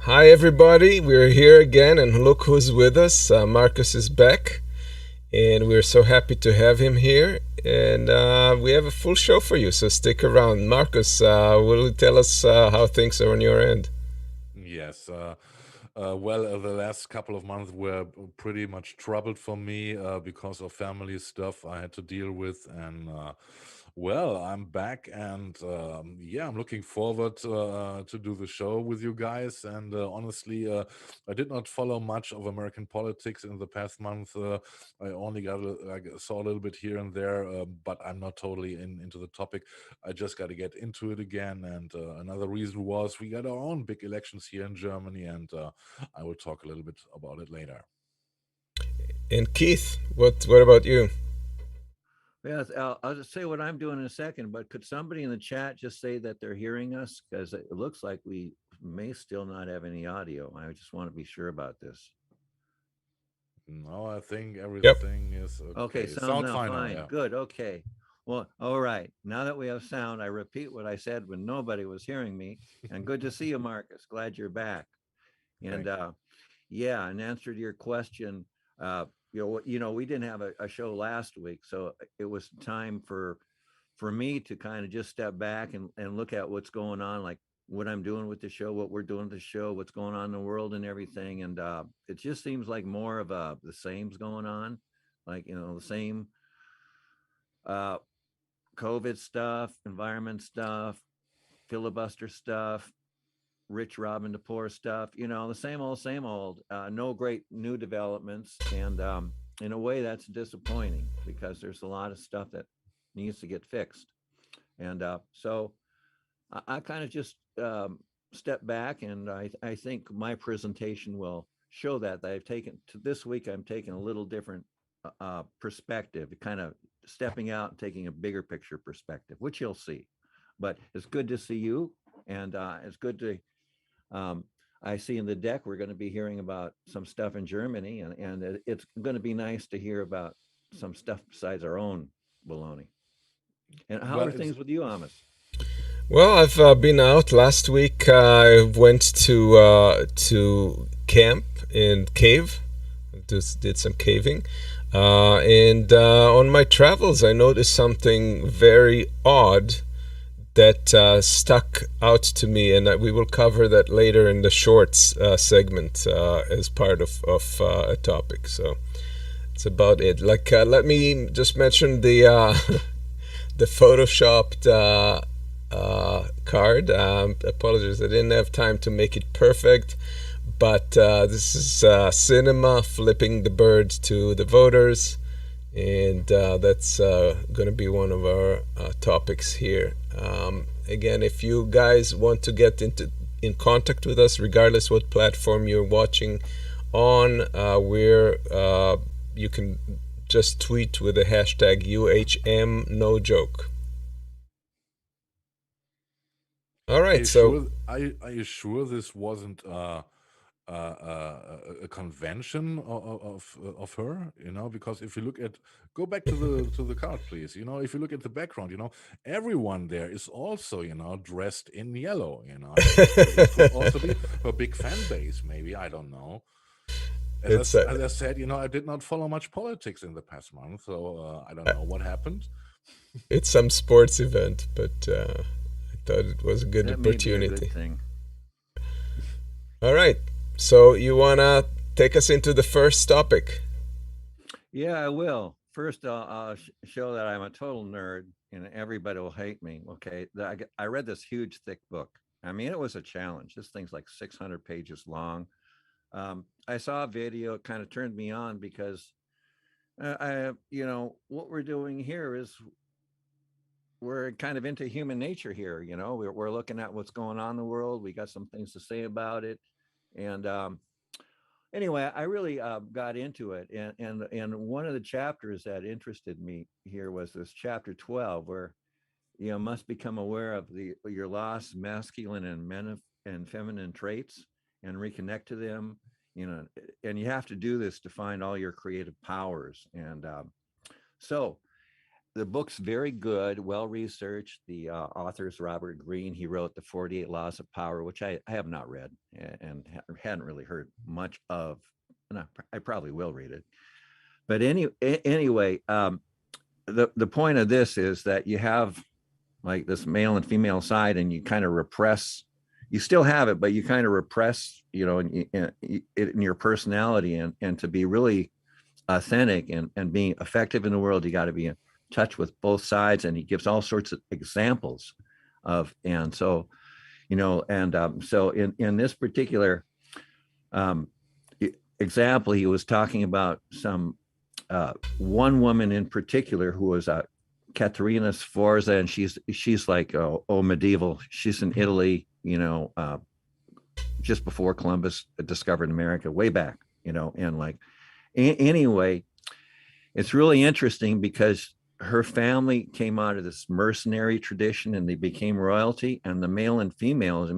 Hi, everybody. We're here again, and look who's with us. Markus is back, and we're so happy to have him here. And we have a full show for you, so stick around. Markus, will you tell us how things are on your end? Yes. Well, the last couple of months were pretty much troubled for me because of family stuff I had to deal with. And well, I'm back and yeah, I'm looking forward to do the show with you guys. And honestly, I did not follow much of American politics in the past month. I only like, saw a little bit here and there, but I'm not totally into the topic. I just got to get into it again. And another reason was we got our own big elections here in Germany, and I will talk a little bit about it later. And Keith, what about you? Yes, I'll just say what I'm doing in a second, but could somebody in the chat just say that they're hearing us? Because it looks like we may still not have any audio. I just want to be sure about this. No, I think Yep. everything is Okay, okay. sound Sound now fine now, fine. yeah. Good. Okay. Well, all right. Now that we have sound, I repeat what I said when nobody was hearing me. And good to see you, Marcus. Glad you're back. And Thank you. yeah, in answer to your question, we didn't have a show last week, so it was time for me to kind of just step back and look at what's going on, like what I'm doing with the show, what we're doing with the show, what's going on in the world and everything. And it just seems like more of the same's going on, like, the same uh, COVID stuff, environment stuff, filibuster stuff, rich robbing the poor stuff, the same old, no great new developments. And in a way, that's disappointing because there's a lot of stuff that needs to get fixed. And so I kind of just step back, and I think my presentation will show that I've taken to this week. I'm taking a little different perspective, kind of stepping out and taking a bigger picture perspective, which you'll see. But it's good to see you, and it's good to. Um, I see in the deck we're going to be hearing about some stuff in Germany, and it's going to be nice to hear about some stuff besides our own baloney. And how Well, are it's things with you, Amos? Well, I've been out last week. I went to camp and cave, just did some caving, and on my travels, I noticed something very odd that stuck out to me, and we will cover that later in the shorts segment as part of a topic. So it's about it. Like, let me just mention the the photoshopped card. Apologies, I didn't have time to make it perfect, but this is cinema flipping the bird to the voters, and that's going to be one of our topics here. Again, if you guys want to get in contact with us, regardless what platform you're watching on, we're you can just tweet with the hashtag UHM no joke. All are right, you so sure? Are you sure this wasn't a convention of her? You know, because if you look at go back to the card, please. You know, if you look at the background, everyone there is also dressed in yellow. This could also be a big fan base. Maybe I don't know. it's As I said, I did not follow much politics in the past month, so I don't uh, know what happened. it's some sports event, but I thought it was a good That may be a good opportunity. thing. All right, so you wanna take us into the first topic? Yeah, I will. First, I'll show that I'm a total nerd and everybody will hate me. Okay. I read this huge, thick book. I mean, it was a challenge. This thing's like 600 pages long. I saw a video, it kind of turned me on because, what we're doing here is we're kind of into human nature here. We're looking at what's going on in the world. We got some things to say about it. And anyway, I really got into it, and one of the chapters that interested me here was this chapter 12, where must become aware of your lost masculine and feminine traits and reconnect to them. And you have to do this to find all your creative powers. And so the book's very good, well researched. The author is Robert Greene. He wrote the 48 Laws of Power, which I have not read and hadn't really heard much of. And I probably will read it. But anyway, the point of this is that you have like this male and female side, and you kind of repress. You still have it, but you kind of repress, in your personality, and to be really authentic and being effective in the world, you got to be in touch with both sides. And he gives all sorts of examples of, and so, so in this particular example, he was talking about some one woman in particular who was Caterina Sforza, and she's like medieval. She's in Italy, just before Columbus discovered America, way back, and like anyway, it's really interesting because her family came out of this mercenary tradition and they became royalty, and the male and females,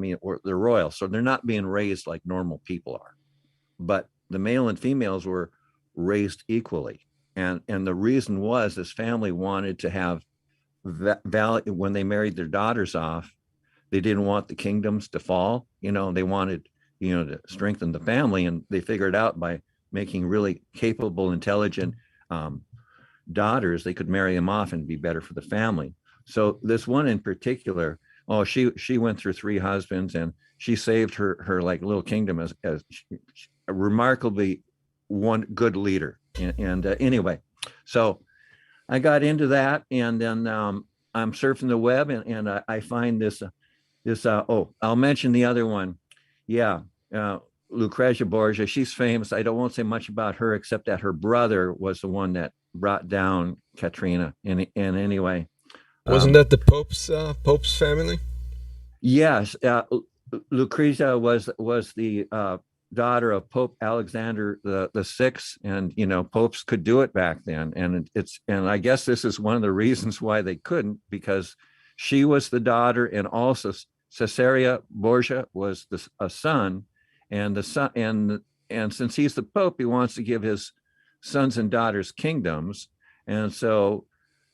they're royal, so they're not being raised like normal people are, but the male and females were raised equally. And the reason was this family wanted to have value when they married their daughters off. They didn't want the kingdoms to fall, they wanted, to strengthen the family. And they figured out by making really capable, intelligent daughters, they could marry them off and be better for the family. So this one in particular, she went through 3 husbands, and she saved her like little kingdom as a remarkably one good leader. And anyway, so I got into that, and then I'm surfing the web, and I find this I'll mention the other one. Yeah. Lucrezia Borgia, she's famous. I won't say much about her, except that her brother was the one that brought down Katrina. And anyway, wasn't that the Pope's family? Yes, Lucrezia was the daughter of Pope Alexander the Sixth, and popes could do it back then. And I guess this is one of the reasons why they couldn't, because she was the daughter, and also Caesarea Borgia was a son. And the son, and since he's the Pope, he wants to give his sons and daughters kingdoms. And so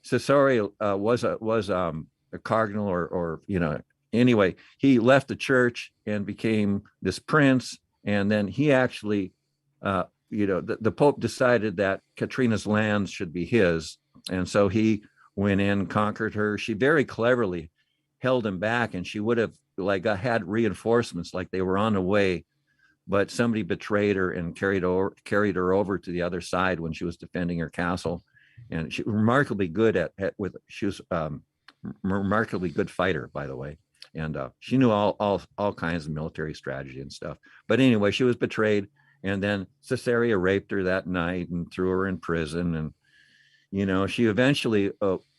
Caesarea was a cardinal, or anyway, he left the church and became this prince. And then he actually, the Pope decided that Katrina's lands should be his. And so he went in, conquered her. She very cleverly held him back, and she would have had reinforcements, like they were on the way, but somebody betrayed her and carried her over to the other side when she was defending her castle. And she was remarkably good she was remarkably good fighter, by the way. And she knew all kinds of military strategy and stuff. But anyway, she was betrayed, and then Caesarea raped her that night and threw her in prison. And she eventually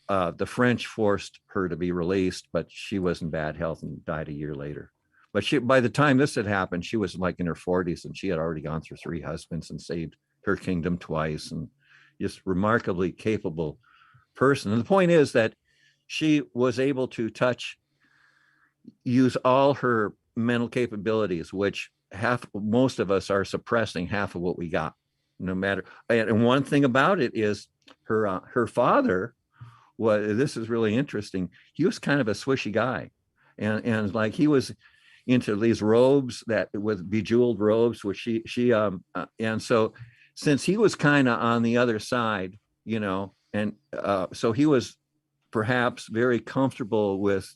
the French forced her to be released, but she was in bad health and died a year later. But by the time this had happened, she was like in her 40s, and she had already gone through 3 husbands and saved her kingdom twice, and just remarkably capable person. And the point is that she was able to use all her mental capabilities, which most of us are suppressing half of what we got, no matter. And one thing about it is her father this is really interesting. He was kind of a swishy guy, and like he was into these robes with bejeweled robes, which she and so since he was kind of on the other side, and so he was perhaps very comfortable with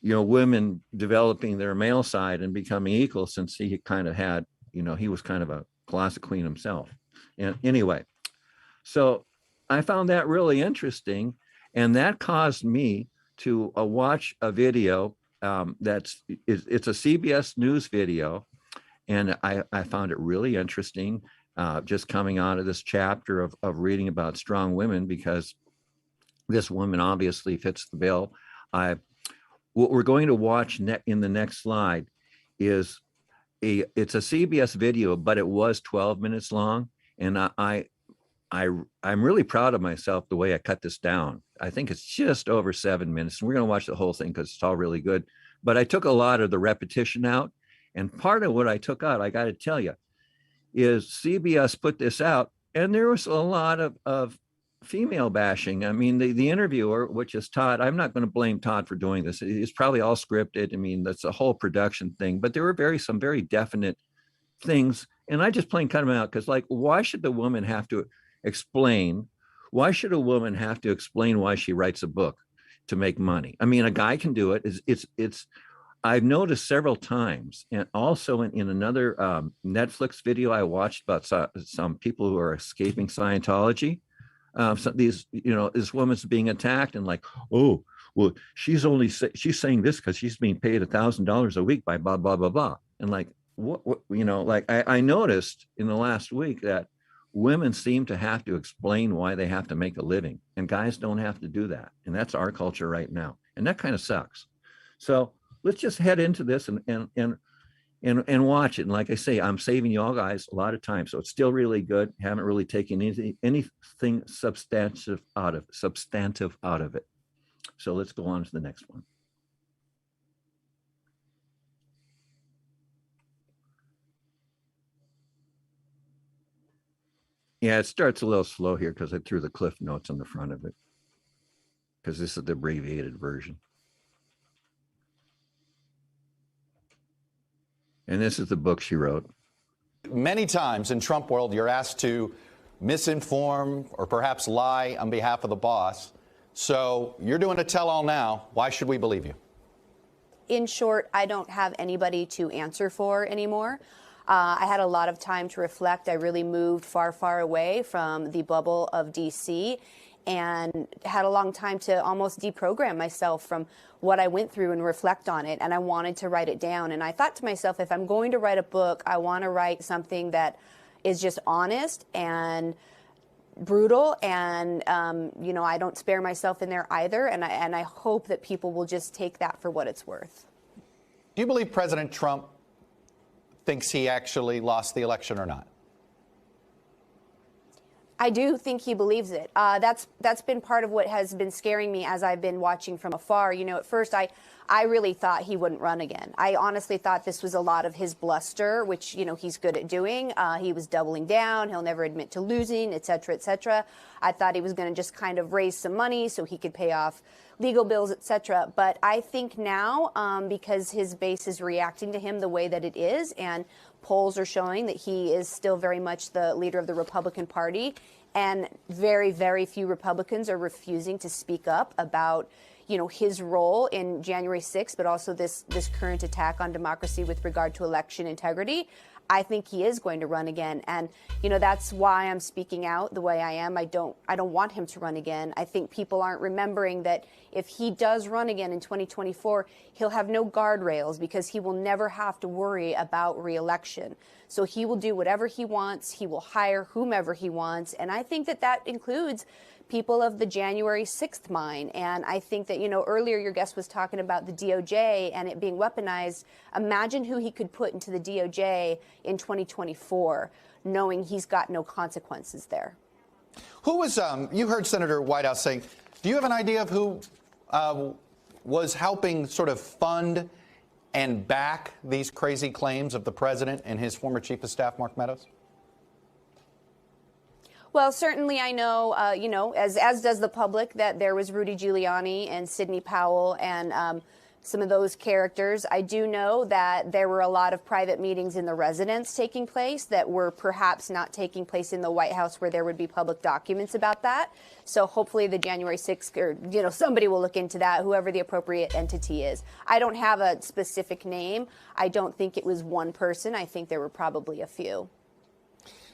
women developing their male side and becoming equal, since he kind of had, he was kind of a classic queen himself. And anyway, so I found that really interesting, and that caused me to watch a video it's a CBS News video, and I found it really interesting, just coming out of this chapter of reading about strong women, because this woman obviously fits the bill. What we're going to watch in the next slide is it's a CBS video, but it was 12 minutes long, and I'm really proud of myself the way I cut this down. I think it's just over 7 minutes, and we're going to watch the whole thing because it's all really good. But I took a lot of the repetition out, and part of what I took out, I got to tell you, is CBS put this out, and there was a lot of female bashing. I mean, the interviewer, which is Todd, I'm not going to blame Todd for doing this. It's probably all scripted. I mean, that's a whole production thing, but there were some very definite things. And I just plain cut them out because, like, why should the woman have to explain? Why should a woman have to explain why she writes a book to make money? I mean, a guy can do it. It's I've noticed several times, and also in another Netflix video I watched about some people who are escaping Scientology. So this woman's being attacked, and like, oh, well, she's saying this because she's being paid $1,000 a week by blah blah blah blah, and like, what like I noticed in the last week that women seem to have to explain why they have to make a living, and guys don't have to do that, and that's our culture right now, and that kind of sucks. So let's just head into this and watch it. And like I say, I'm saving you all guys a lot of time, so it's still really good. Haven't really taken anything substantive out of it. So let's go on to the next one. Yeah, it starts a little slow here because I threw the cliff notes on the front of it, because this is the abbreviated version. And this is the book she wrote. Many times in Trump world, you're asked to misinform or perhaps lie on behalf of the boss. So you're doing a tell-all now. Why should we believe you? In short, I don't have anybody to answer for anymore. I had a lot of time to reflect. I really moved far, far away from the bubble of D.C. and had a long time to almost deprogram myself from what I went through and reflect on it. And I wanted to write it down. And I thought to myself, if I'm going to write a book, I want to write something that is just honest and brutal. And, I don't spare myself in there either. And I hope that people will just take that for what it's worth. Do you believe President Trump thinks he actually lost the election or not? I do think he believes it. That's been part of what has been scaring me as I've been watching from afar. At first I really thought he wouldn't run again. I honestly thought this was a lot of his bluster, which, he's good at doing. He was doubling down. He'll never admit to losing, et cetera, et cetera. I thought he was going to just kind of raise some money so he could pay off legal bills, et cetera. But I think now, because his base is reacting to him the way that it is, and polls are showing that he is still very much the leader of the Republican Party, and very, very few Republicans are refusing to speak up about, his role in January 6th, but also this current attack on democracy with regard to election integrity. I think he is going to run again. And, that's why I'm speaking out the way I am. I don't want him to run again. I think people aren't remembering that if he does run again in 2024, he'll have no guardrails because he will never have to worry about re-election. So he will do whatever he wants. He will hire whomever he wants. And I think that includes people of the January 6th mind. And I think that, earlier your guest was talking about the DOJ and it being weaponized. Imagine who he could put into the DOJ in 2024, knowing he's got no consequences there. Who was, you heard Senator Whitehouse saying, do you have an idea of who was helping sort of fund and back these crazy claims of the president and his former chief of staff, Mark Meadows? Well, certainly I know, as does the public, that there was Rudy Giuliani and Sidney Powell and some of those characters. I do know that there were a lot of private meetings in the residence taking place that were perhaps not taking place in the White House where there would be public documents about that. So hopefully the January 6th or, somebody will look into that, whoever the appropriate entity is. I don't have a specific name. I don't think it was one person. I think there were probably a few.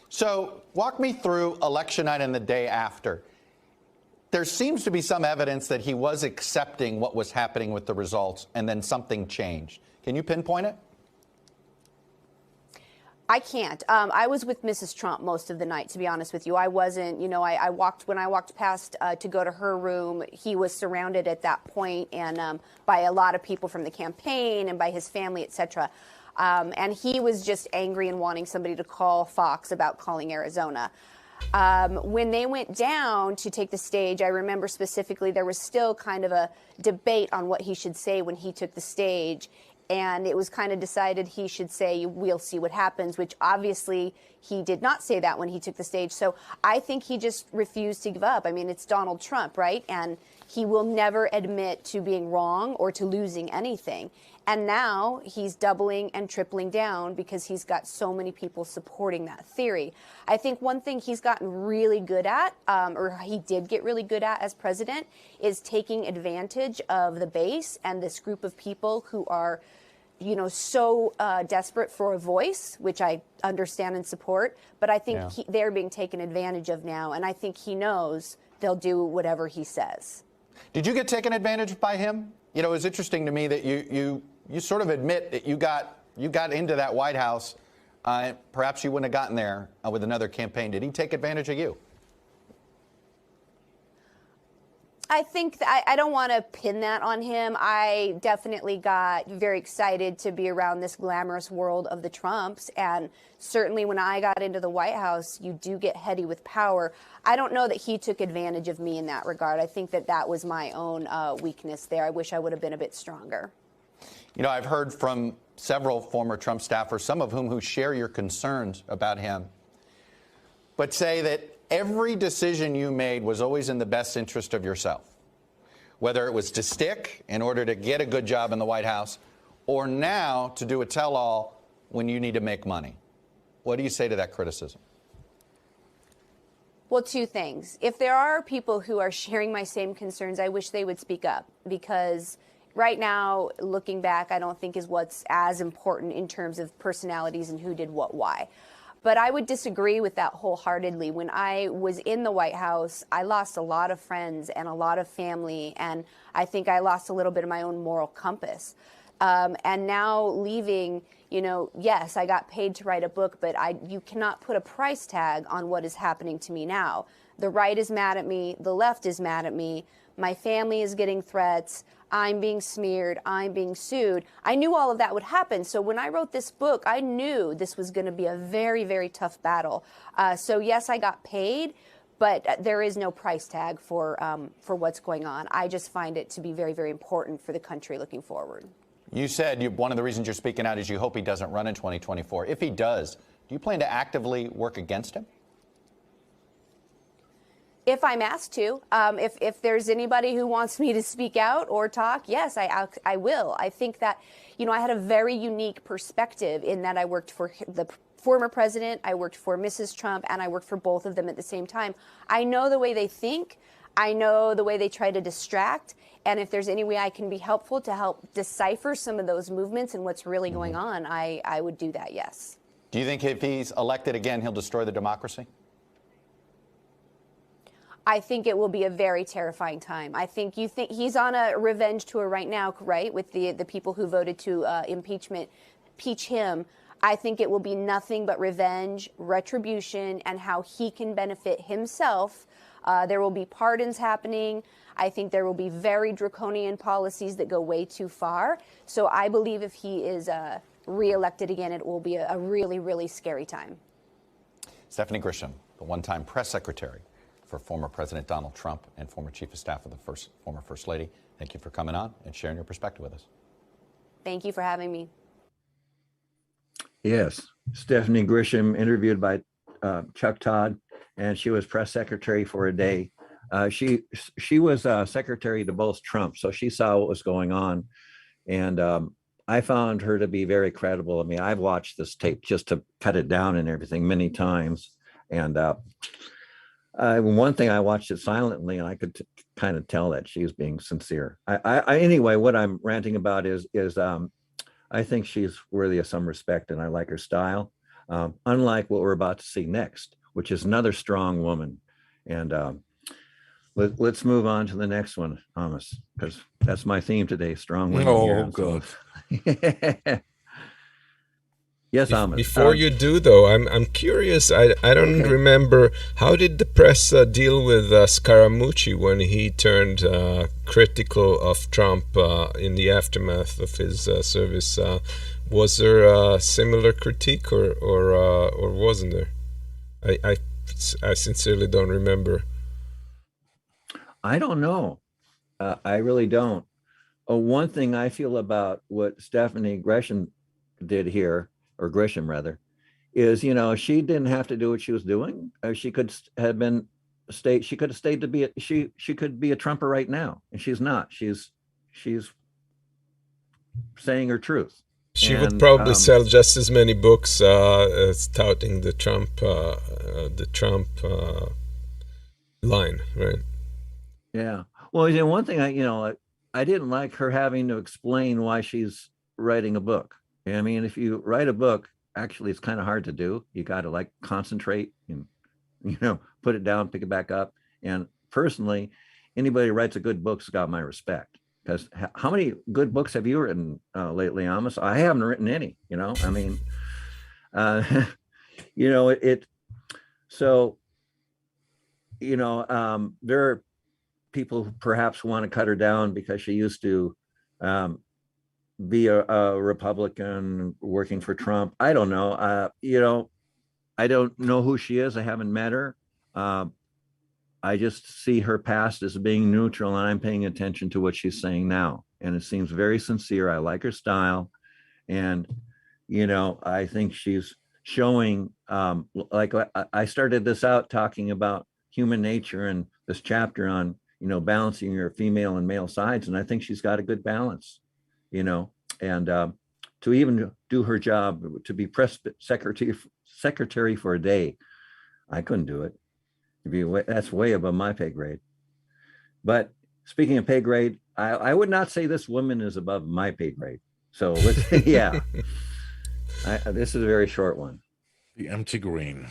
So walk me through election night and the day after. There seems to be some evidence that he was accepting what was happening with the results and then something changed. Can you pinpoint it? I can't. I was with Mrs. Trump most of the night, to be honest with you. I wasn't, when I walked past to go to her room, he was surrounded at that point and by a lot of people from the campaign and by his family, et cetera. And he was just angry and wanting somebody to call Fox about calling Arizona. When they went down to take the stage, I remember specifically there was still kind of a debate on what he should say when he took the stage. And it was kind of decided he should say, we'll see what happens, which obviously he did not say that when he took the stage. So I think he just refused to give up. I mean, it's Donald Trump, right? And he will never admit to being wrong or to losing anything. And now he's doubling and tripling down because he's got so many people supporting that theory. I think one thing he's gotten really good at, or he did get really good at as president, is taking advantage of the base and this group of people who are, you know, so desperate for a voice, which I understand and support. But I think they're being taken advantage of now. And I think he knows they'll do whatever he says. Did you get taken advantage by him? You know, it's interesting to me that you sort of admit that you got into that White House. Perhaps you wouldn't have gotten there with another campaign. Did he take advantage of you? I think I don't want to pin that on him. I definitely got very excited to be around this glamorous world of the Trumps. And certainly when I got into the White House, you do get heady with power. I don't know that he took advantage of me in that regard. I think that was my own weakness there. I wish I would have been a bit stronger. You know, I've heard from several former Trump staffers, some of whom who share your concerns about him, but say that every decision you made was always in the best interest of yourself, whether it was to stick in order to get a good job in the White House or now to do a tell-all when you need to make money. What do you say to that criticism? Well, two things. If there are people who are sharing my same concerns, I wish they would speak up, because right now, looking back, I don't think is what's as important in terms of personalities and who did what, why. But I would disagree with that wholeheartedly. When I was in the White House, I lost a lot of friends and a lot of family, and I think I lost a little bit of my own moral compass. And now leaving, you know, yes, I got paid to write a book, but you cannot put a price tag on what is happening to me now. The right is mad at me. The left is mad at me. My family is getting threats. I'm being smeared, I'm being sued. I knew all of that would happen. So when I wrote this book, I knew this was going to be a very, very tough battle. So yes, I got paid, but there is no price tag for what's going on. I just find it to be very, very important for the country looking forward. You said one of the reasons you're speaking out is you hope he doesn't run in 2024. If he does, do you plan to actively work against him? If I'm asked to, if there's anybody who wants me to speak out or talk, yes, I will. I think that, you know, I had a very unique perspective in that I worked for the former president, I worked for Mrs. Trump, and I worked for both of them at the same time. I know the way they think. I know the way they try to distract. And if there's any way I can be helpful to help decipher some of those movements and what's really going on, I would do that, yes. Do you think if he's elected again, he'll destroy the democracy? I think it will be a very terrifying time. I think he's on a revenge tour right now, right, with the people who voted to impeach him. I think it will be nothing but revenge, retribution, and how he can benefit himself. There will be pardons happening. I think there will be very draconian policies that go way too far. So I believe if he is reelected again, it will be a really, really scary time. Stephanie Grisham, the one-time press secretary for former President Donald Trump and former Chief of Staff of the former First Lady. Thank you for coming on and sharing your perspective with us. Thank you for having me. Yes, Stephanie Grisham, interviewed by Chuck Todd, and she was press secretary for a day. She was secretary to both Trump, so she saw what was going on, and I found her to be very credible. I mean, I've watched this tape just to cut it down and everything many times, and one thing, I watched it silently, and I could kind of tell that she was being sincere. Anyway, what I'm ranting about is I think she's worthy of some respect, and I like her style. Unlike what we're about to see next, which is another strong woman. And let's move on to the next one, Amos, because that's my theme today: strong women. Oh, God. Yes, Amos. Before you do, though, I'm curious. I don't remember, how did the press deal with Scaramucci when he turned critical of Trump in the aftermath of his service? Was there a similar critique, or wasn't there? I sincerely don't remember. I don't know. I really don't. one thing I feel about what Stephanie Grisham did here, or Grisham rather, is, she didn't have to do what she was doing. She could have been she could have stayed to be she could be a Trumper right now, and she's not. She's saying her truth. She would probably sell just as many books as touting the Trump line, right? Yeah. Well, one thing I didn't like her having to explain why she's writing a book. I mean, if you write a book, actually, it's kind of hard to do. You got to concentrate and, put it down, pick it back up. And personally, anybody who writes a good book's got my respect. Because how many good books have you written lately, Amos? I haven't written any. I mean, So, there are people who perhaps want to cut her down because she used to be a Republican working for Trump. I don't know. I don't know who she is. I haven't met her. I just see her past as being neutral, and I'm paying attention to what she's saying now. And it seems very sincere. I like her style. And, I think she's showing, I started this out talking about human nature and this chapter on, balancing your female and male sides. And I think she's got a good balance, and to even do her job, to be press secretary for a day, I couldn't do it. That's way above my pay grade. But speaking of pay grade, I would not say this woman is above my pay grade. So yeah, this is a very short one. The empty green.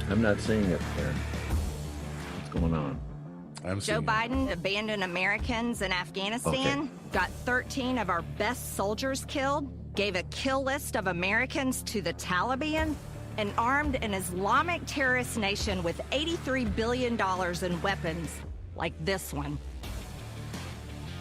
I'm not seeing it there. What's going on? Joe Biden abandoned Americans in Afghanistan, Okay. got 13 of our best soldiers killed, gave a kill list of Americans to the Taliban, and armed an Islamic terrorist nation with $83 billion in weapons like this one.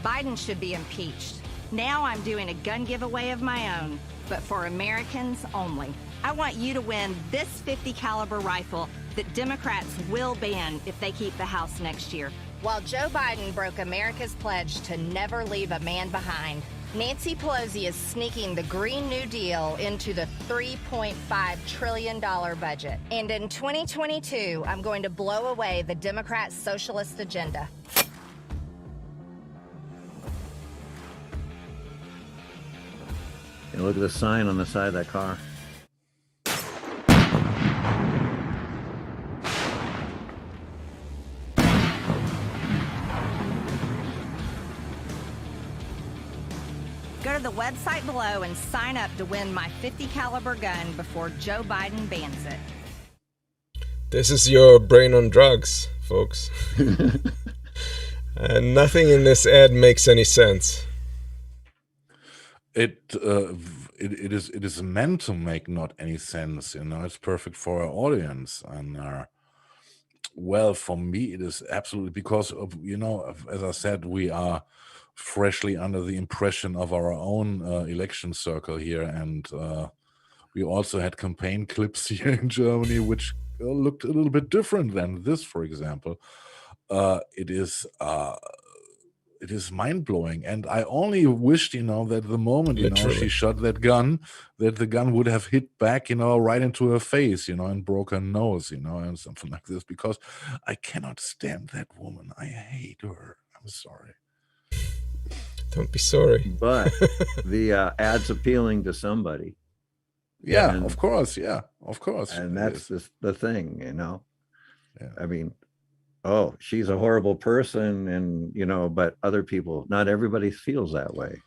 Biden should be impeached. Now I'm doing a gun giveaway of my own, but for Americans only. I want you to win this .50 caliber rifle that Democrats will ban if they keep the House next year. While Joe Biden broke America's pledge to never leave a man behind, Nancy Pelosi is sneaking the Green New Deal into the $3.5 trillion budget. And in 2022, I'm going to blow away the Democrat socialist agenda. And look at the sign on the side of that car. Go to the website below and sign up to win my .50 caliber gun before Joe Biden bans it. This is your brain on drugs, folks. And nothing in this ad makes any sense. It is meant to make not any sense. It's perfect for our audience. And well, for me, it is absolutely because of, as I said, we are freshly under the impression of our own election circle here, and we also had campaign clips here in Germany which looked a little bit different than this, for example. It is mind-blowing, and I only wished that the moment Literally. she shot that gun, that the gun would have hit back right into her face, and broke her nose, and something like this, because I cannot stand that woman. I hate her. I'm sorry. Don't be sorry. But the ad's appealing to somebody. Yeah, And- of course. Yeah, of course. And it that's is. the thing, Yeah. I mean, oh, she's a horrible person, and but other people, not everybody feels that way.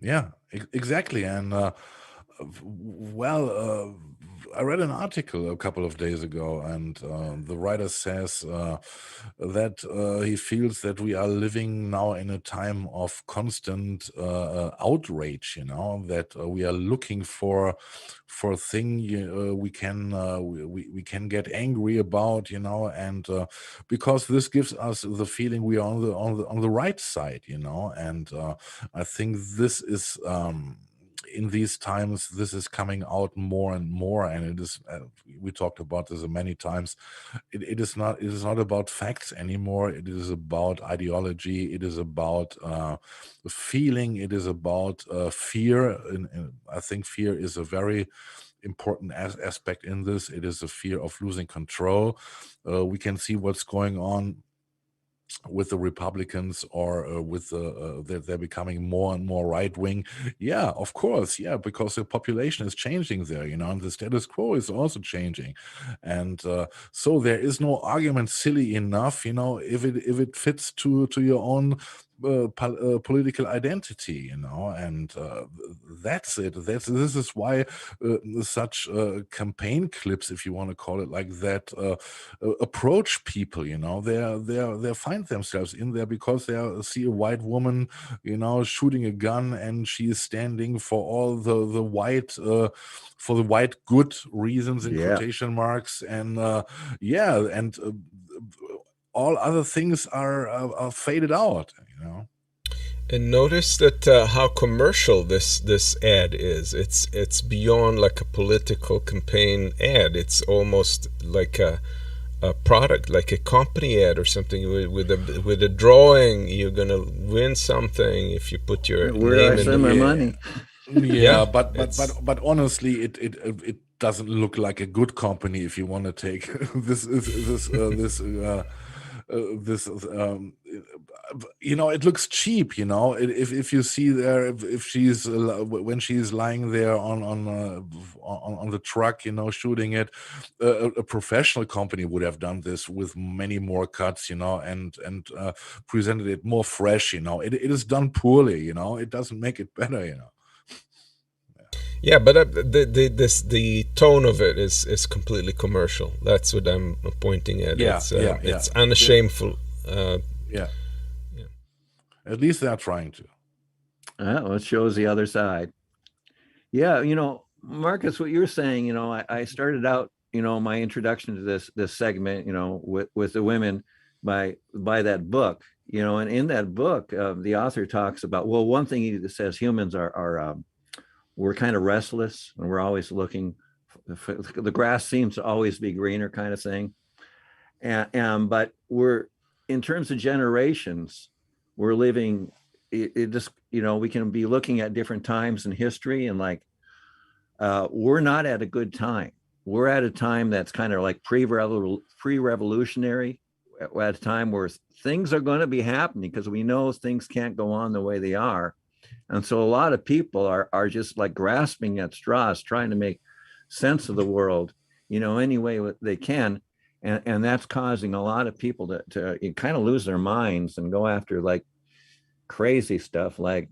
Yeah, exactly. And well, I read an article a couple of days ago, and the writer says that he feels that we are living now in a time of constant outrage. That we are looking for a thing we can get angry about. And because this gives us the feeling we are on the right side. And I think this is in these times, this is coming out more and more, and it is. We talked about this many times. It is not about facts anymore. It is about ideology. It is about feeling. It is about fear. And I think fear is a very important aspect in this. It is a fear of losing control. We can see what's going on with the Republicans, or with they're becoming more and more right wing. Yeah, of course, yeah, because the population is changing there, and the status quo is also changing, and so there is no argument silly enough, if it fits to your own political identity, and that's it. This is why such campaign clips, if you want to call it like that, approach people. They find themselves in there because they see a white woman, shooting a gun, and she is standing for all the white for the white good reasons in quotation marks, and all other things are faded out. And notice that how commercial this ad is. It's beyond like a political campaign ad. It's almost like a product, like a company ad or something. With a drawing, you're gonna win something if you put your Where name do I in send my the money? Yeah, but honestly, it doesn't look like a good company if you want to take this it looks cheap. If you see there, if she's when she's lying there on the truck, shooting it, a professional company would have done this with many more cuts, and presented it more fresh. It is done poorly. It doesn't make it better. Yeah, but the tone of it is completely commercial. That's what I'm pointing at. Yeah, it's unashameful. Yeah. At least they're trying to. Well, it shows the other side. Yeah, Marcus, what you're saying, I started out, my introduction to this segment, with the women by that book, and in that book, the author talks about, well, one thing he says, humans are we're kind of restless, and we're always looking the grass seems to always be greener, kind of thing. And but we're, in terms of generations, we're living, it just, we can be looking at different times in history, and like, we're not at a good time. We're at a time that's kind of like pre-revolutionary, at a time where things are going to be happening, because we know things can't go on the way they are. And so a lot of people are just like grasping at straws, trying to make sense of the world, any way they can. And that's causing a lot of people to kind of lose their minds and go after like crazy stuff, like,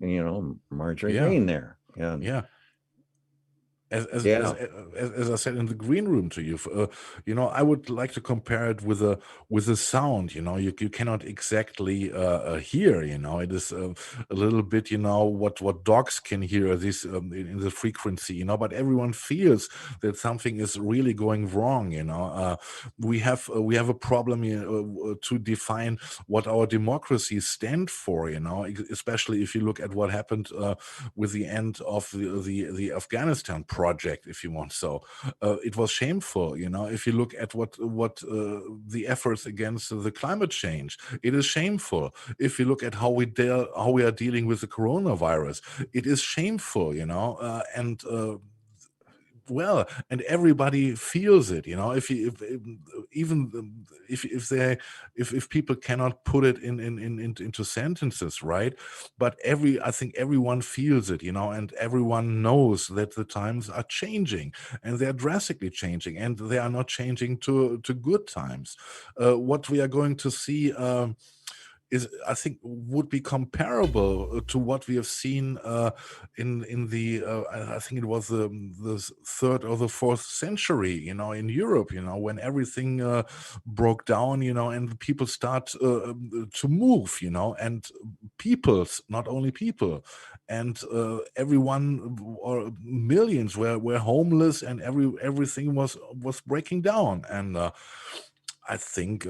Marjorie Green there. Yeah. As I said in the green room to you, I would like to compare it with a sound. You cannot exactly hear. It is a little bit, what dogs can hear this in the frequency. But everyone feels that something is really going wrong. We have a problem to define what our democracies stand for. Especially if you look at what happened with the end of the Afghanistan project, if you want. So it was shameful. If you look at what the efforts against the climate change, it is shameful. If you look at how we are dealing with the coronavirus, it is shameful. And everybody feels it. If people cannot put it into sentences, right? But I think everyone feels it, and everyone knows that the times are changing, and they're drastically changing, and they are not changing to good times. What we are going to see is, I think, would be comparable to what we have seen in the I think it was the 3rd or the 4th century, in Europe, when everything broke down, and people start to move, and peoples, not only people, and everyone, or millions were homeless, and everything was breaking down, and I think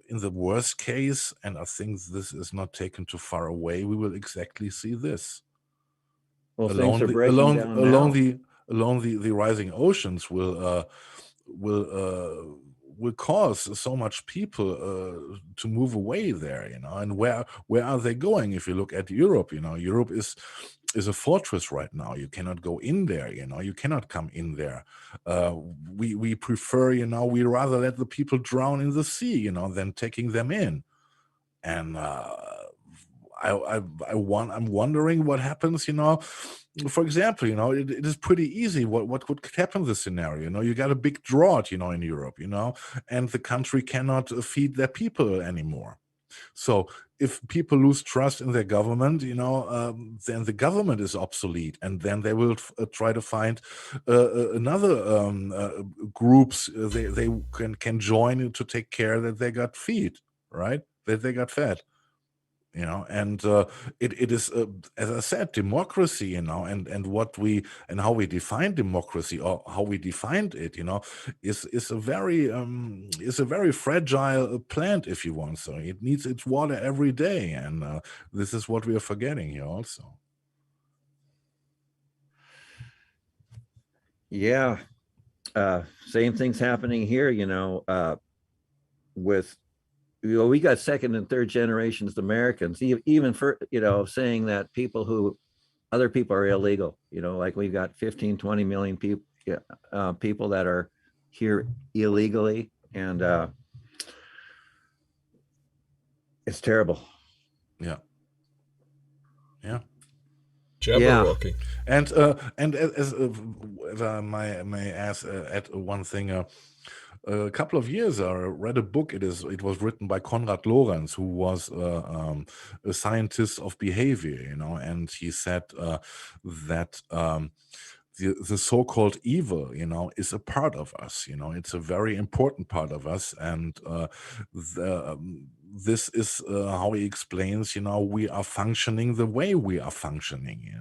in the worst case, and I think this is not taken too far away, we will exactly see this. Well, things are breaking down now. Along the rising oceans will cause so much people to move away there, and where are they going? If you look at Europe, Europe is a fortress right now. You cannot go in there, you cannot come in there. We prefer, we rather let the people drown in the sea, than taking them in. And I'm wondering what happens, for example, it is pretty easy what could happen in this scenario. You got a big drought, in Europe, and the country cannot feed their people anymore. So if people lose trust in their government, then the government is obsolete, and then they will try to find another groups they can join to take care that they got fed, right? That they got fed. And it is, as I said, democracy, and what we and how we define democracy, or how we defined it, is a very fragile plant, if you want. So it needs its water every day, and this is what we are forgetting here also. Yeah, same thing's happening here. With we got second and third generations Americans, even for, saying that other people are illegal, like we've got 15, 20 million people, people that are here illegally. And it's terrible. Yeah. Yeah. Jabberwocky. And as I may add one thing, a couple of years I read a book. It was written by Konrad Lorenz, who was a scientist of behavior, and he said that the so-called evil, is a part of us. It's a very important part of us, and this is how he explains, we are functioning the way we are functioning,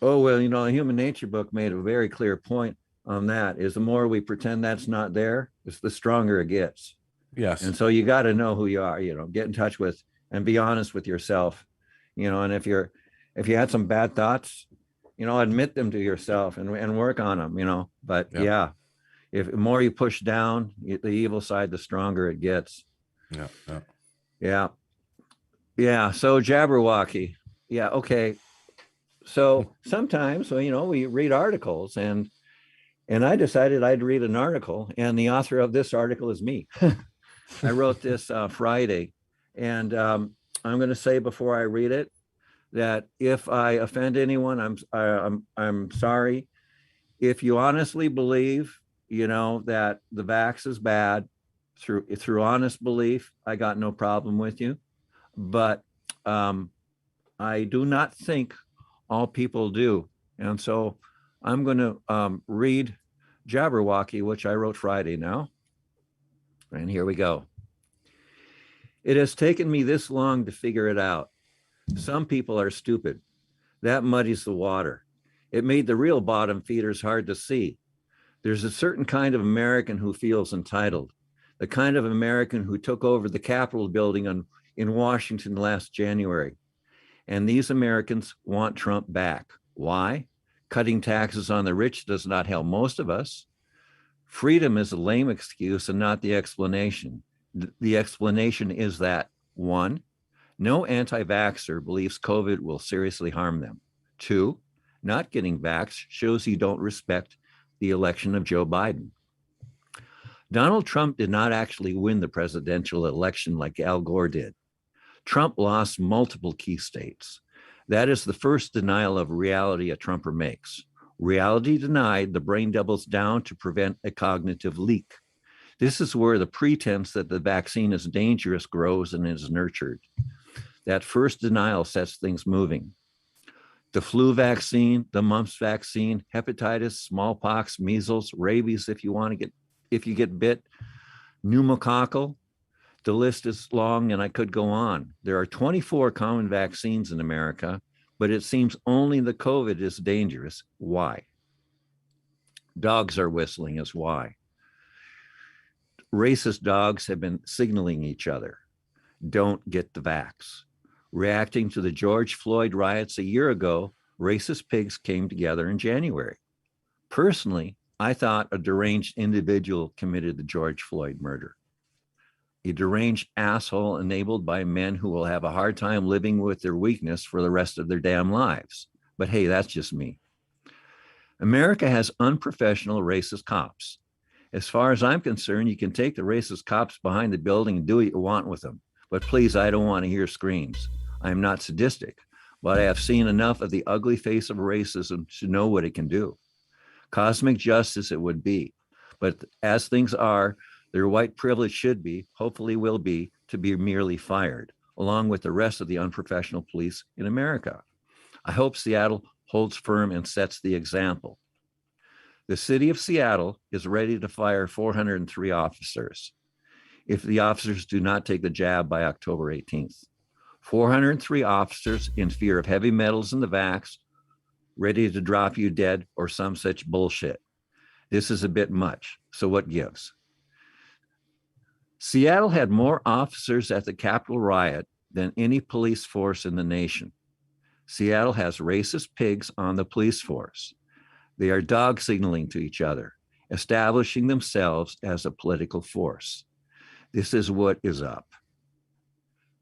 Oh, well, the Human Nature book made a very clear point on that. Is the more we pretend that's not there, it's the stronger it gets. Yes. And so you got to know who you are, get in touch with and be honest with yourself, and if you had some bad thoughts, admit them to yourself and work on them, but yeah, if the more you push down the evil side, the stronger it gets. Yeah. So Jabberwocky. Yeah. Okay. So sometimes, we read articles, and I decided I'd read an article, and the author of this article is me. I wrote this Friday, and I'm going to say before I read it that if I offend anyone, I'm sorry. If you honestly believe, that the vax is bad, through honest belief, I got no problem with you. But I do not think all people do. And so I'm going to read Jabberwocky, which I wrote Friday now. And here we go. It has taken me this long to figure it out. Some people are stupid. That muddies the water. It made the real bottom feeders hard to see. There's a certain kind of American who feels entitled, the kind of American who took over the Capitol building in Washington last January. And these Americans want Trump back. Why? Cutting taxes on the rich does not help most of us. Freedom is a lame excuse and not the explanation. The explanation is that, 1, no anti-vaxxer believes COVID will seriously harm them. 2, not getting vaxxed shows you don't respect the election of Joe Biden. Donald Trump did not actually win the presidential election like Al Gore did. Trump lost multiple key states. That is the first denial of reality a Trumper makes. Reality denied, the brain doubles down to prevent a cognitive leak. This is where the pretense that the vaccine is dangerous grows and is nurtured. That first denial sets things moving. The flu vaccine, the mumps vaccine, hepatitis, smallpox, measles, rabies, if you get bit, pneumococcal. The list is long and I could go on. There are 24 common vaccines in America, but it seems only the COVID is dangerous. Why? Dogs are whistling is why. Racist dogs have been signaling each other. Don't get the vax. Reacting to the George Floyd riots a year ago, racist pigs came together in January. Personally, I thought a deranged individual committed the George Floyd murder. A deranged asshole enabled by men who will have a hard time living with their weakness for the rest of their damn lives. But hey, that's just me. America has unprofessional racist cops. As far as I'm concerned, you can take the racist cops behind the building and do what you want with them. But please, I don't want to hear screams. I am not sadistic, but I have seen enough of the ugly face of racism to know what it can do. Cosmic justice it would be. But as things are, their white privilege should be, hopefully will be, to be merely fired, along with the rest of the unprofessional police in America. I hope Seattle holds firm and sets the example. The city of Seattle is ready to fire 403 officers if the officers do not take the jab by October 18th. 403 officers in fear of heavy metals in the vax, ready to drop you dead, or some such bullshit. This is a bit much, so what gives? Seattle had more officers at the Capitol riot than any police force in the nation. Seattle has racist pigs on the police force. They are dog signaling to each other, establishing themselves as a political force. This is what is up.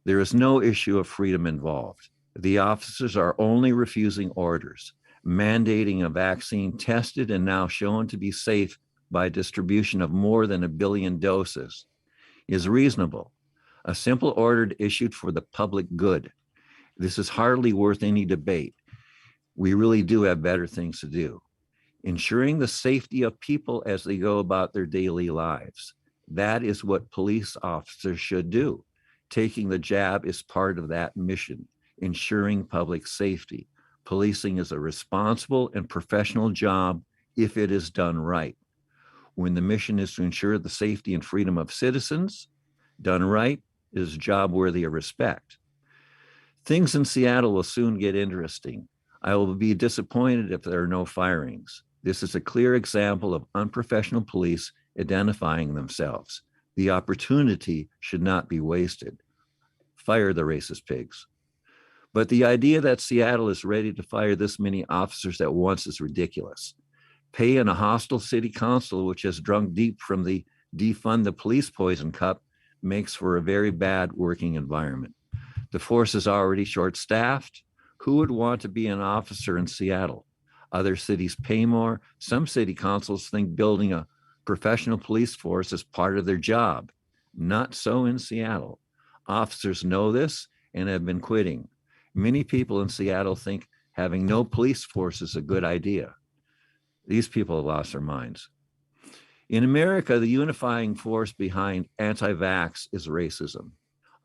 There is no issue of freedom involved. The officers are only refusing orders, mandating a vaccine tested and now shown to be safe by distribution of more than 1 billion doses is reasonable. A simple order issued for the public good. This is hardly worth any debate. We really do have better things to do. Ensuring the safety of people as they go about their daily lives. That is what police officers should do. Taking the jab is part of that mission, ensuring public safety. Policing is a responsible and professional job if it is done right. When the mission is to ensure the safety and freedom of citizens, done right, it is a job worthy of respect. Things in Seattle will soon get interesting. I will be disappointed if there are no firings. This is a clear example of unprofessional police identifying themselves. The opportunity should not be wasted. Fire the racist pigs. But the idea that Seattle is ready to fire this many officers at once is ridiculous. Pay in a hostile city council, which has drunk deep from the defund the police poison cup, makes for a very bad working environment. The force is already short-staffed. Who would want to be an officer in Seattle? Other cities pay more. Some city councils think building a professional police force is part of their job. Not so in Seattle. Officers know this and have been quitting. Many people in Seattle think having no police force is a good idea. These people have lost their minds. In America, the unifying force behind anti-vax is racism.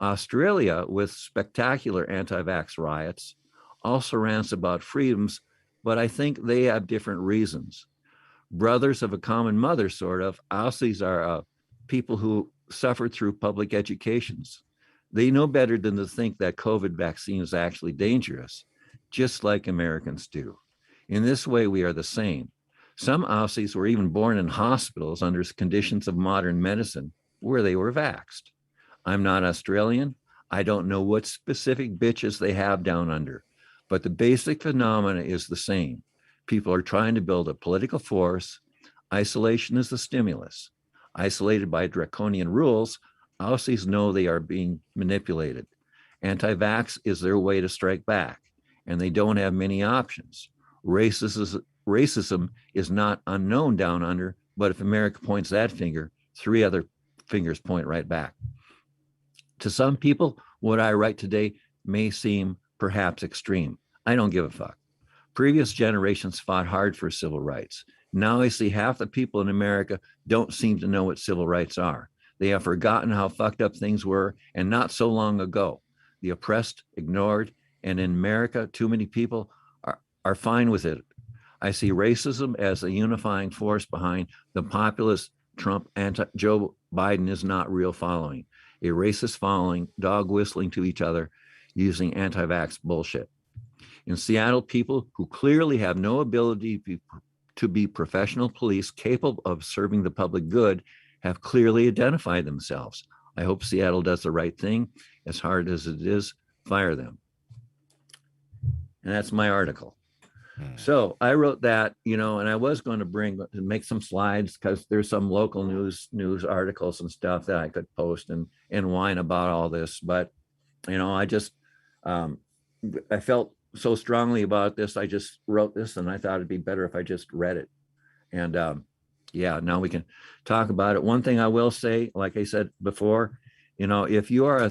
Australia, with spectacular anti-vax riots, also rants about freedoms, but I think they have different reasons. Brothers of a common mother, sort of. Aussies are people who suffered through public educations. They know better than to think that COVID vaccine is actually dangerous, just like Americans do. In this way, we are the same. Some Aussies were even born in hospitals under conditions of modern medicine where they were vaxxed. I'm not Australian. I don't know what specific bitches they have down under, but the basic phenomena is the same. People are trying to build a political force. Isolation is the stimulus. Isolated by draconian rules, Aussies know they are being manipulated. Anti-vax is their way to strike back, and they don't have many options. Racism is not unknown down under, but if America points that finger, 3 other fingers point right back. To some people, what I write today may seem perhaps extreme. I don't give a fuck. Previous generations fought hard for civil rights. Now I see half the people in America don't seem to know what civil rights are. They have forgotten how fucked up things were, and not so long ago. The oppressed, ignored, and in America, too many people are fine with it. I see racism as a unifying force behind the populist Trump Joe Biden is not real following. A racist following, dog whistling to each other using anti-vax bullshit. In Seattle, people who clearly have no ability to be professional police capable of serving the public good have clearly identified themselves. I hope Seattle does the right thing. As hard as it is, fire them. And that's my article. So I wrote that, and I was going to make some slides because there's some local news articles and stuff that I could post and whine about all this. But, I just, I felt so strongly about this. I just wrote this, and I thought it'd be better if I just read it. And now we can talk about it. One thing I will say, like I said before, if you are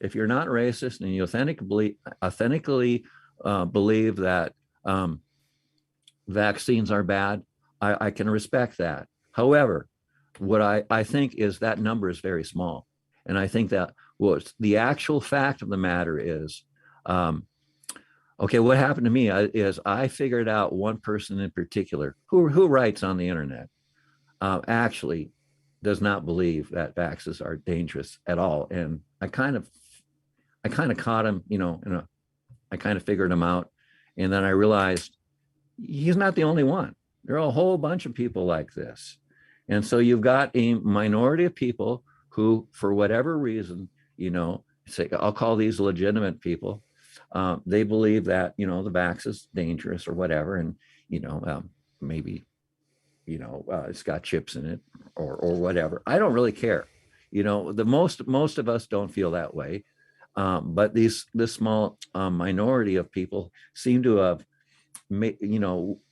if you're not racist and you authentically believe that vaccines are bad, I can respect that. However, what I think is that number is very small. And I think that the actual fact of the matter is, okay, what happened to me is I figured out one person in particular who writes on the internet actually does not believe that vaccines are dangerous at all. And I kind of caught him, I kind of figured him out. And then I realized he's not the only one. There are a whole bunch of people like this. And so you've got a minority of people who, for whatever reason, say, I'll call these legitimate people. They believe that, the vax is dangerous or whatever. And, maybe, it's got chips in it or whatever. I don't really care. Most of us don't feel that way. But this small minority of people seem to have,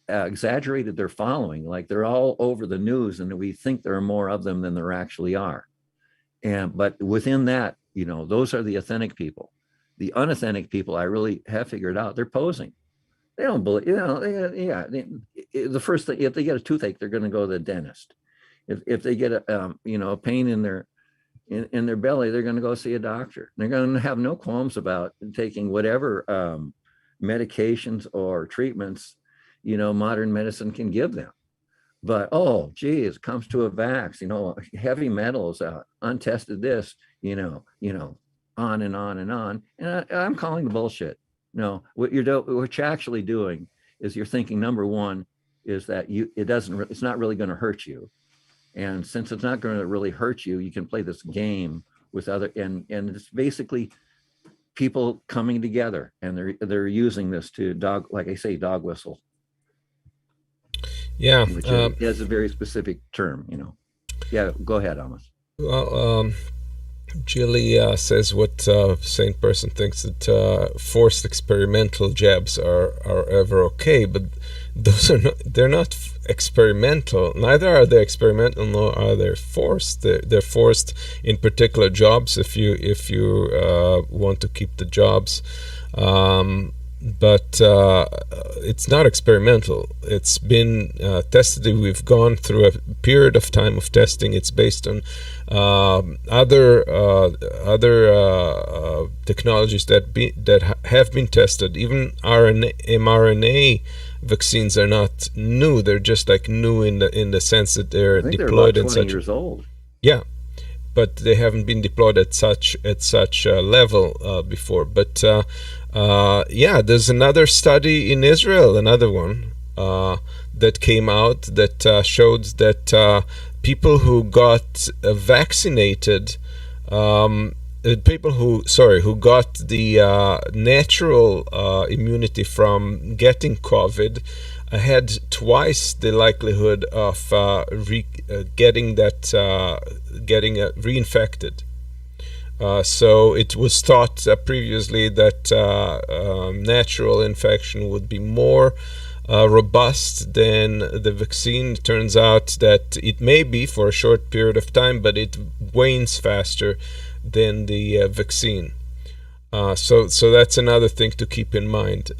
exaggerated their following. Like they're all over the news, and we think there are more of them than there actually are. But within that, those are the authentic people. The unauthentic people, I really have figured out, they're posing. They don't believe, the first thing, if they get a toothache, they're going to go to the dentist. If they get a pain in their belly, they're going to go see a doctor. They're going to have no qualms about taking whatever medications or treatments, modern medicine can give them. But, oh, geez, it comes to a vax, heavy metals, untested this, on and on and on. And I'm calling the bullshit. No, what you're actually doing is you're thinking, number one, is that it's not really going to hurt you. And since it's not going to really hurt you, you can play this game with other, and it's basically people coming together, and they're using this to dog whistle. Yeah, which is a very specific term, Yeah, go ahead, Amos. Well, Jilly says what sane person thinks that forced experimental jabs are ever okay, but they're not experimental. Neither are they experimental, nor are they forced. They're forced in particular jobs if you want to keep the jobs. But it's not experimental. It's been tested. We've gone through a period of time of testing. It's based on other technologies that have been tested. Even mRNA vaccines are not new. They're just like new in the sense that they're deployed they're about 20 in such years old. Yeah, but they haven't been deployed at such a level before. But there's another study in Israel, another one that came out that showed that people who got vaccinated, people who got the natural immunity from getting COVID had twice the likelihood of getting reinfected. So it was thought previously that natural infection would be more robust than the vaccine. It turns out that it may be for a short period of time, but it wanes faster than the vaccine. So that's another thing to keep in mind.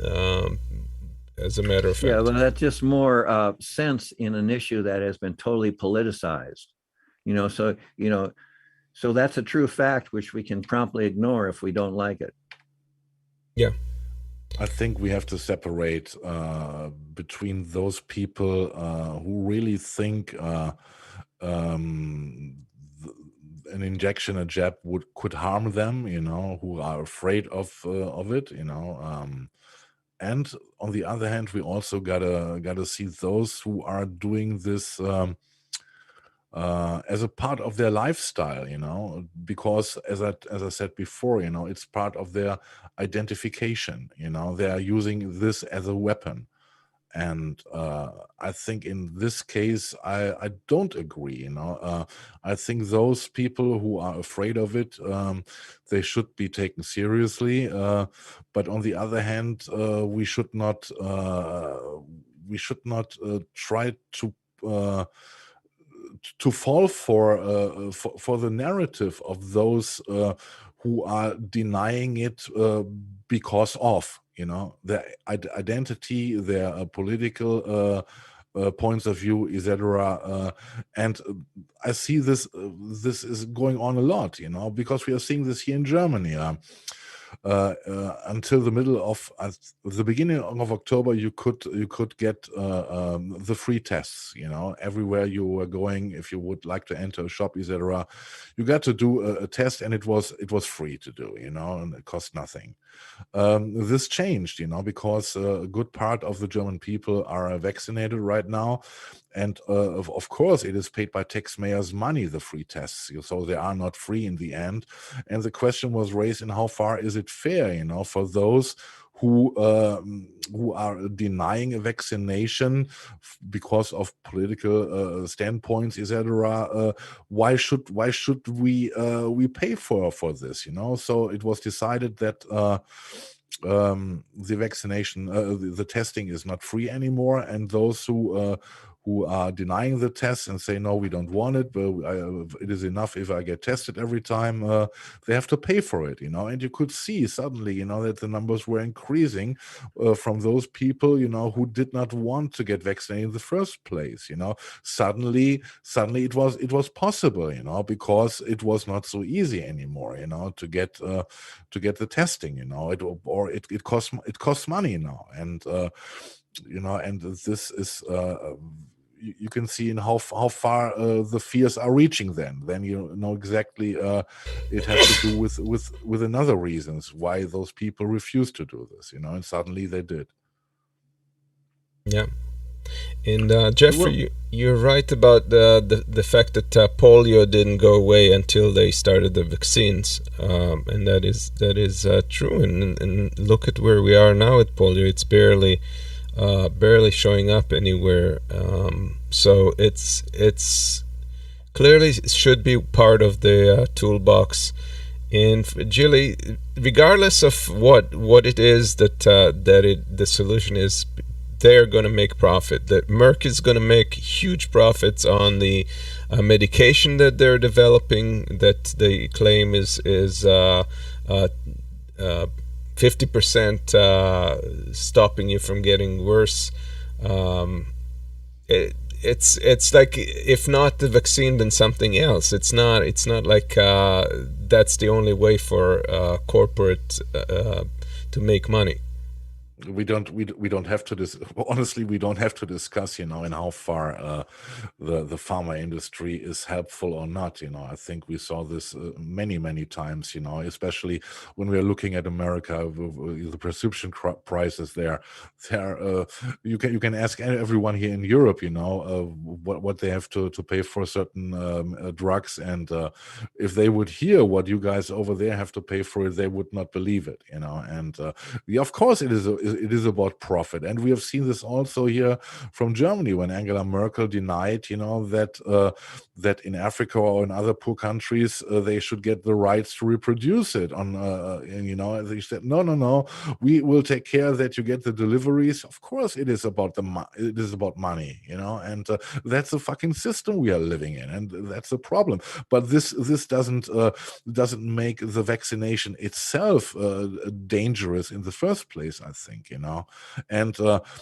As a matter of fact. Yeah, well, that's just more sense in an issue that has been totally politicized. So that's a true fact which we can promptly ignore if we don't like it. Yeah. I think we have to separate between those people who really think an injection, a jab could harm them, who are afraid of it, and on the other hand, we also gotta see those who are doing this as a part of their lifestyle, because as I said before, it's part of their identification. They are using this as a weapon. And I think in this case, I don't agree. I think those people who are afraid of it, they should be taken seriously. But on the other hand, we should not try to fall for the narrative of those who are denying it because of their identity, their political points of view, etc. And I see this is going on a lot, because we are seeing this here in Germany. Until the middle of the beginning of October, you could get the free tests. Everywhere you were going, if you would like to enter a shop, etc., you got to do a test, and it was free to do. And it cost nothing. This changed, because a good part of the German people are vaccinated right now. And of course, it is paid by taxpayers' money, the free tests. So they are not free in the end. And the question was raised in how far is it fair, for those who are denying a vaccination because of political standpoints, etc. Why should we pay for this? So it was decided that the vaccination, the testing is not free anymore, and those who are denying the test and say, no, we don't want it, but it is enough if I get tested every time, they have to pay for it, and you could see suddenly, that the numbers were increasing from those people, who did not want to get vaccinated in the first place, suddenly it was possible, because it was not so easy anymore, to get the testing, it costs money now, and and this is you can see in how far the fears are reaching. Then you know exactly it has to do with another reasons why those people refuse to do this, and suddenly they did. Yeah. And Jeffrey, you're right about the fact that polio didn't go away until they started the vaccines, and that is true. And look at where we are now with polio; it's barely showing up anywhere. So it's clearly should be part of the toolbox. And Jilly, regardless of what it is the solution is, they're going to make profit. That Merck is going to make huge profits on the medication that they're developing, that they claim is 50% stopping you from getting worse. It's like, if not the vaccine, then something else. It's not like that's the only way for corporate to make money. We don't have to honestly, we don't have to discuss, in how far the pharma industry is helpful or not. I think we saw this many times, especially when we are looking at America, the prescription prices there. You can ask everyone here in Europe, what they have to pay for certain drugs, and if they would hear what you guys over there have to pay for it, they would not believe it, and of course it is about profit. And we have seen this also here from Germany, when Angela Merkel denied, that in Africa or in other poor countries they should get the rights to reproduce it. And they said, no, we will take care that you get the deliveries. Of course, it is about money, and that's the fucking system we are living in, and that's the problem. But this doesn't make the vaccination itself dangerous in the first place, I think, And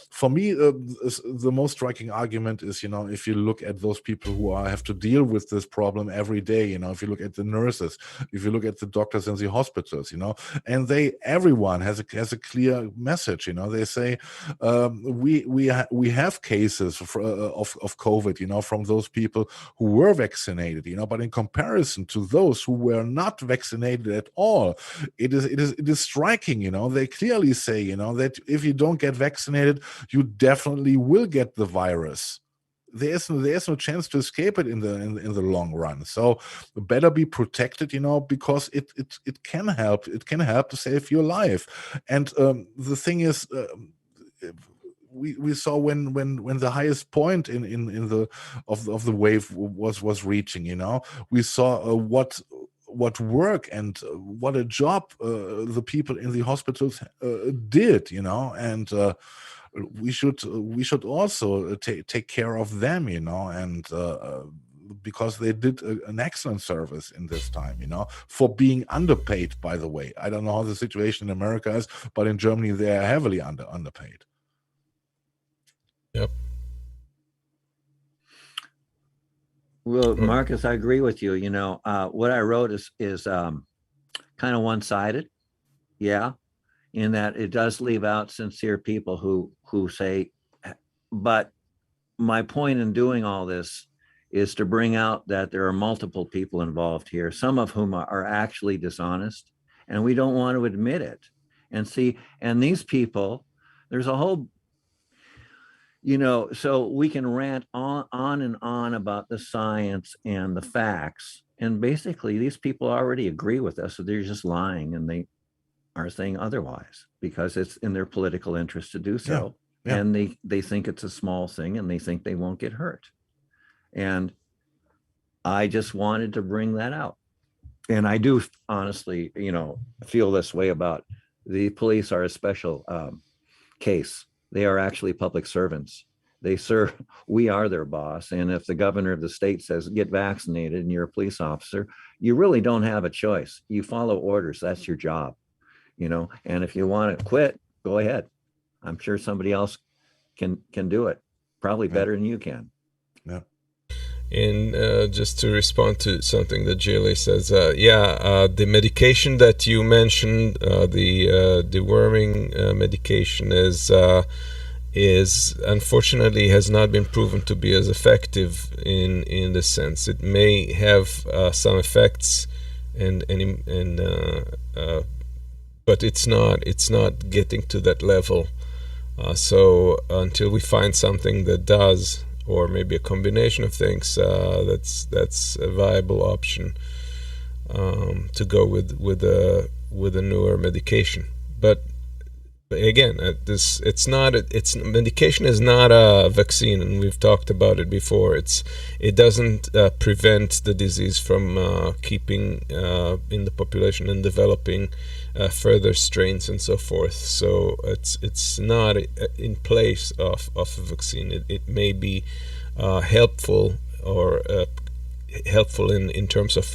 for me, the most striking argument is, if you look at those people who have to deal with this problem every day, if you look at the nurses, if you look at the doctors in the hospitals, and everyone has a clear message, they say, we have cases of COVID, from those people who were vaccinated, but in comparison to those who were not vaccinated at all, it is striking, they clearly say, that if you don't get vaccinated, you definitely will get the virus. There's no chance to escape it in the long run. So better be protected, because it can help. It can help to save your life. And the thing is, we saw when the highest point in the of the wave was reaching. We saw what work and what a job the people in the hospitals did. And we should also take care of them. And because they did an excellent service in this time, for being underpaid, by the way. I don't know how the situation in America is, but in Germany, they are heavily underpaid. Yep. Well, Marcus, I agree with you. What I wrote is kind of one-sided. Yeah. In that it does leave out sincere people who say, but my point in doing all this is to bring out that there are multiple people involved here, some of whom are actually dishonest, and we don't want to admit it. And these people, there's a whole, so we can rant on and on about the science and the facts. And basically these people already agree with us, so they're just lying, and they are saying otherwise because it's in their political interest to do so. Yeah. And they think it's a small thing, and they think they won't get hurt. And I just wanted to bring that out. And I do honestly, feel this way about the police are a special case. They are actually public servants. We are their boss. And if the governor of the state says, get vaccinated, and you're a police officer, you really don't have a choice. You follow orders. That's your job, and if you want to quit, go ahead. I'm sure somebody else can do it probably better than you can. Yeah. And just to respond to something that Julie says, the medication that you mentioned, the deworming medication is unfortunately has not been proven to be as effective in this sense. It may have some effects, but it's not getting to that level. So until we find something that does, or maybe a combination of things, that's a viable option to go with a newer medication. But again, medication is not a vaccine, and we've talked about it before. It doesn't prevent the disease from keeping in the population and developing further strains and so forth. So it's not in place of a vaccine. It may be helpful or helpful in terms of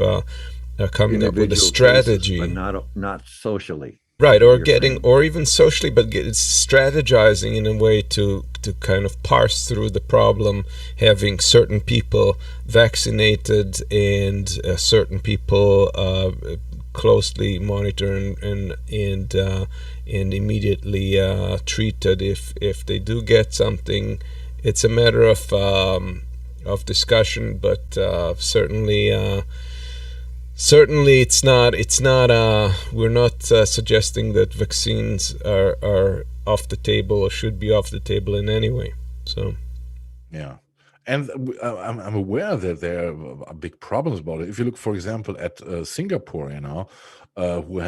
coming up with a strategy, cases, but not socially. Right, or even socially, but strategizing in a way to kind of parse through the problem, having certain people vaccinated and certain people closely monitored and immediately treated if they do get something. It's a matter of discussion, but certainly it's not we're not suggesting that vaccines are off the table or should be off the table in any way. So yeah. And I'm aware that there are big problems about it. If you look, for example, at Singapore, who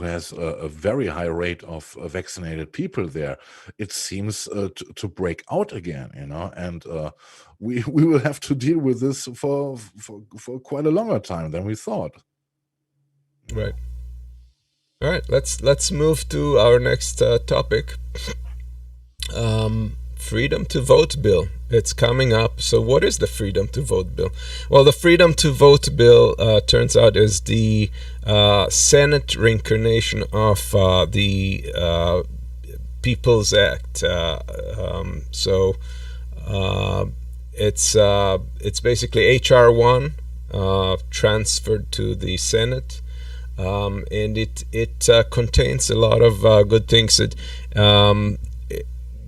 has a very high rate of vaccinated people there, it seems to break out again, and we will have to deal with this for quite a longer time than we thought. Right. All right. Let's move to our next topic. Freedom to Vote Bill. It's coming up. So what is the Freedom to Vote Bill? Well, the Freedom to Vote Bill turns out is the Senate reincarnation of the People's Act. It's basically H.R. 1 transferred to the Senate. And it contains a lot of good things.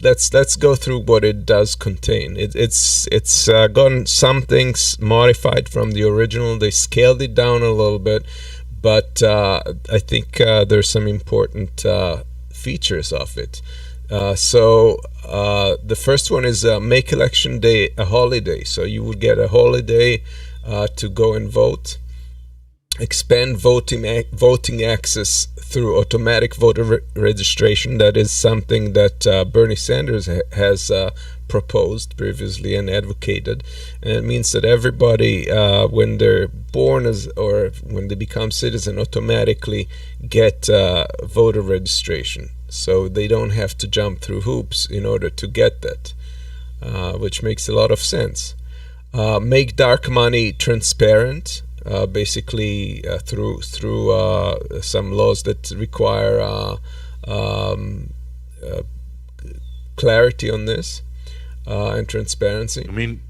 Let's go through what it does contain. It's gotten some things modified from the original. They scaled it down a little bit, but I think there's some important features of it. So the first one is make election day a holiday. So you would get a holiday to go and vote. expand voting access through automatic voter registration. That is something that Bernie Sanders has proposed previously and advocated. And it means that everybody, when they're born or when they become citizen, automatically get voter registration. So they don't have to jump through hoops in order to get that, which makes a lot of sense. Make dark money transparent. Basically through some laws that require clarity on this and transparency. You mean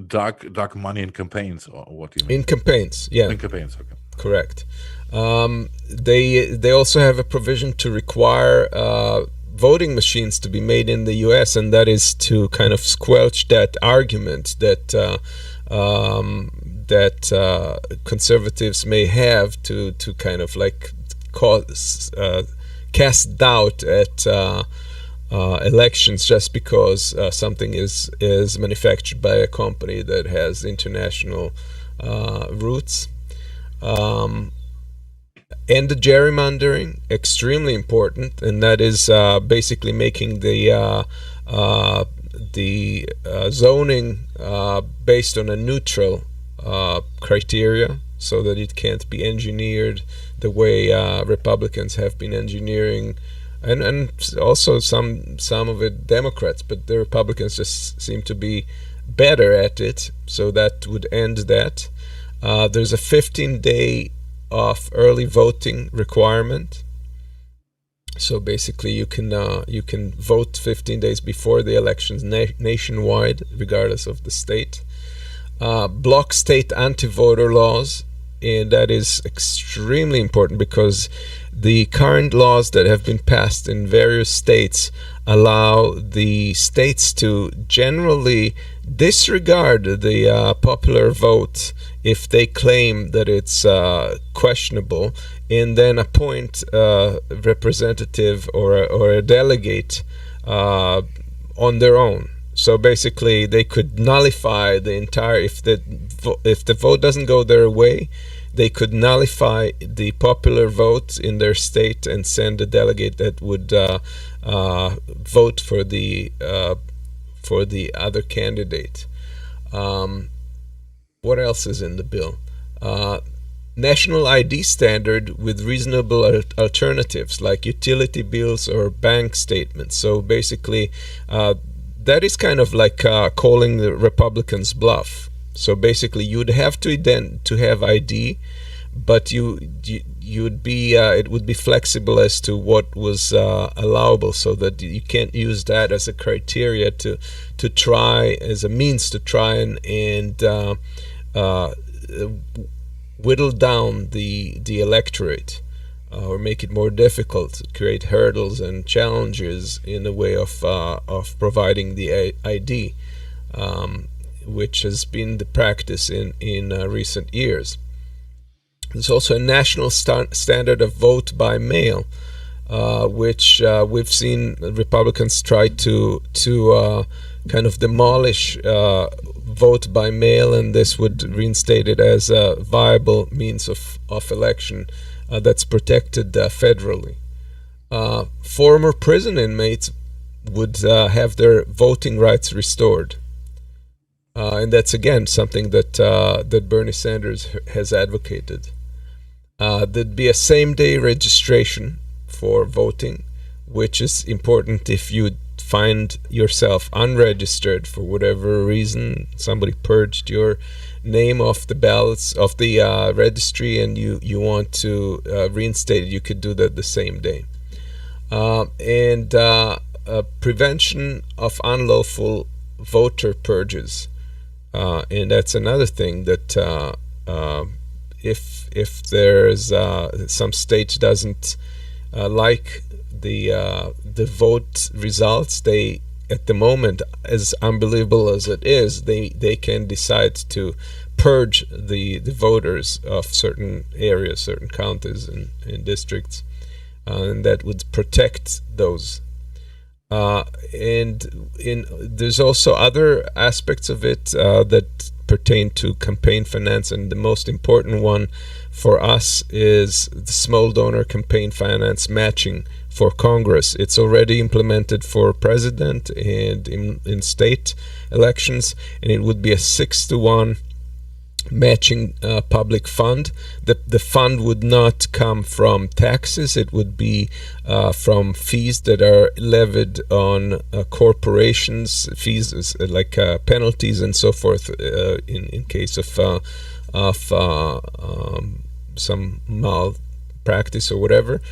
dark money in campaigns, or what do you mean? In campaigns, yeah. In campaigns, okay. Correct. They also have a provision to require voting machines to be made in the U.S., and that is to kind of squelch that argument that conservatives may have to kind of like cast doubt at elections just because something is manufactured by a company that has international roots. And the gerrymandering, extremely important, and that is basically making the zoning based on a neutral criteria, so that it can't be engineered the way Republicans have been engineering, and also some of it Democrats, but the Republicans just seem to be better at it. So that would end that. There's a 15-day of early voting requirement. So basically, you can vote 15 days before the elections nationwide, regardless of the state. Block state anti-voter laws, and that is extremely important because the current laws that have been passed in various states allow the states to generally disregard the popular vote if they claim that it's questionable, and then appoint a representative or a delegate on their own. So basically, they could nullify the entire. If the vote doesn't go their way, they could nullify the popular vote in their state and send a delegate that would vote for the other candidate. What else is in the bill? National ID standard with reasonable alternatives like utility bills or bank statements. So basically, that is kind of like calling the Republicans' bluff. So basically, you'd have to have ID, but you'd be it would be flexible as to what was allowable, so that you can't use that as a criteria to try as a means to try and whittle down the electorate, or make it more difficult, create hurdles and challenges in the way of providing the ID, which has been the practice in recent years. There's also a national standard of vote by mail, which we've seen Republicans try to kind of demolish vote by mail, and this would reinstate it as a viable means of election that's protected federally. Former prison inmates would have their voting rights restored. And that's, again, something that Bernie Sanders has advocated. There'd be a same-day registration for voting, which is important if you find yourself unregistered for whatever reason. Somebody purged your name off the ballots, of the registry, and you want to reinstate it. You could do that the same day. And prevention of unlawful voter purges. And that's another thing that if there's some state doesn't like the vote results, they, at the moment, as unbelievable as it is, they can decide to purge the voters of certain areas, certain counties and districts, and that would protect those. And there's also other aspects of it that pertain to campaign finance, and the most important one for us is the small donor campaign finance matching for Congress. It's already implemented for president and in state elections, and it would be a 6-to-1 matching public fund. The fund would not come from taxes. It would be from fees that are levied on corporations, fees like penalties and so forth in case of some malpractice or whatever,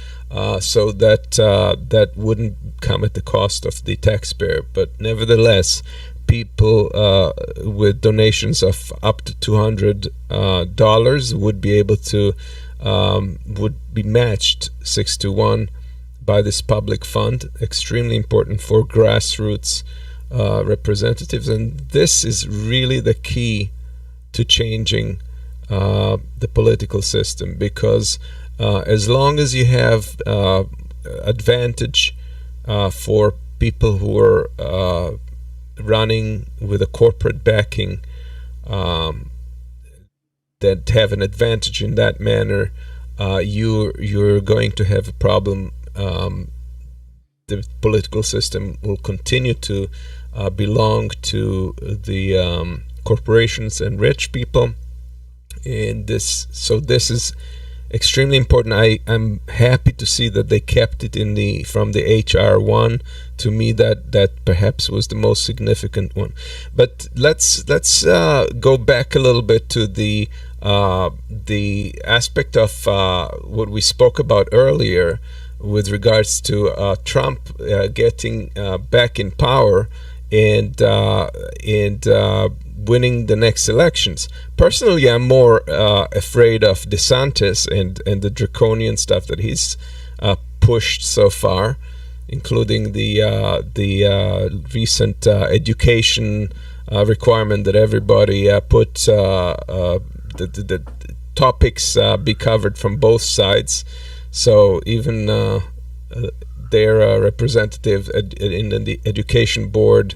so that wouldn't come at the cost of the taxpayer. But nevertheless, people with donations of up to $200 would be able to would be matched 6-to-1 by this public fund. Extremely important for grassroots representatives, and this is really the key to changing the political system, because as long as you have advantage for people who are running with a corporate backing, that have an advantage in that manner, you're going to have a problem. The political system will continue to belong to the corporations and rich people, and this is extremely important. I'm happy to see that they kept it from the HR1. To me, that perhaps was the most significant one. But let's go back a little bit to the aspect of what we spoke about earlier with regards to Trump getting back in power and winning the next elections. Personally, I'm more afraid of DeSantis and the draconian stuff that he's pushed so far, including the recent education requirement that everybody put the topics be covered from both sides. So even their representative in the education board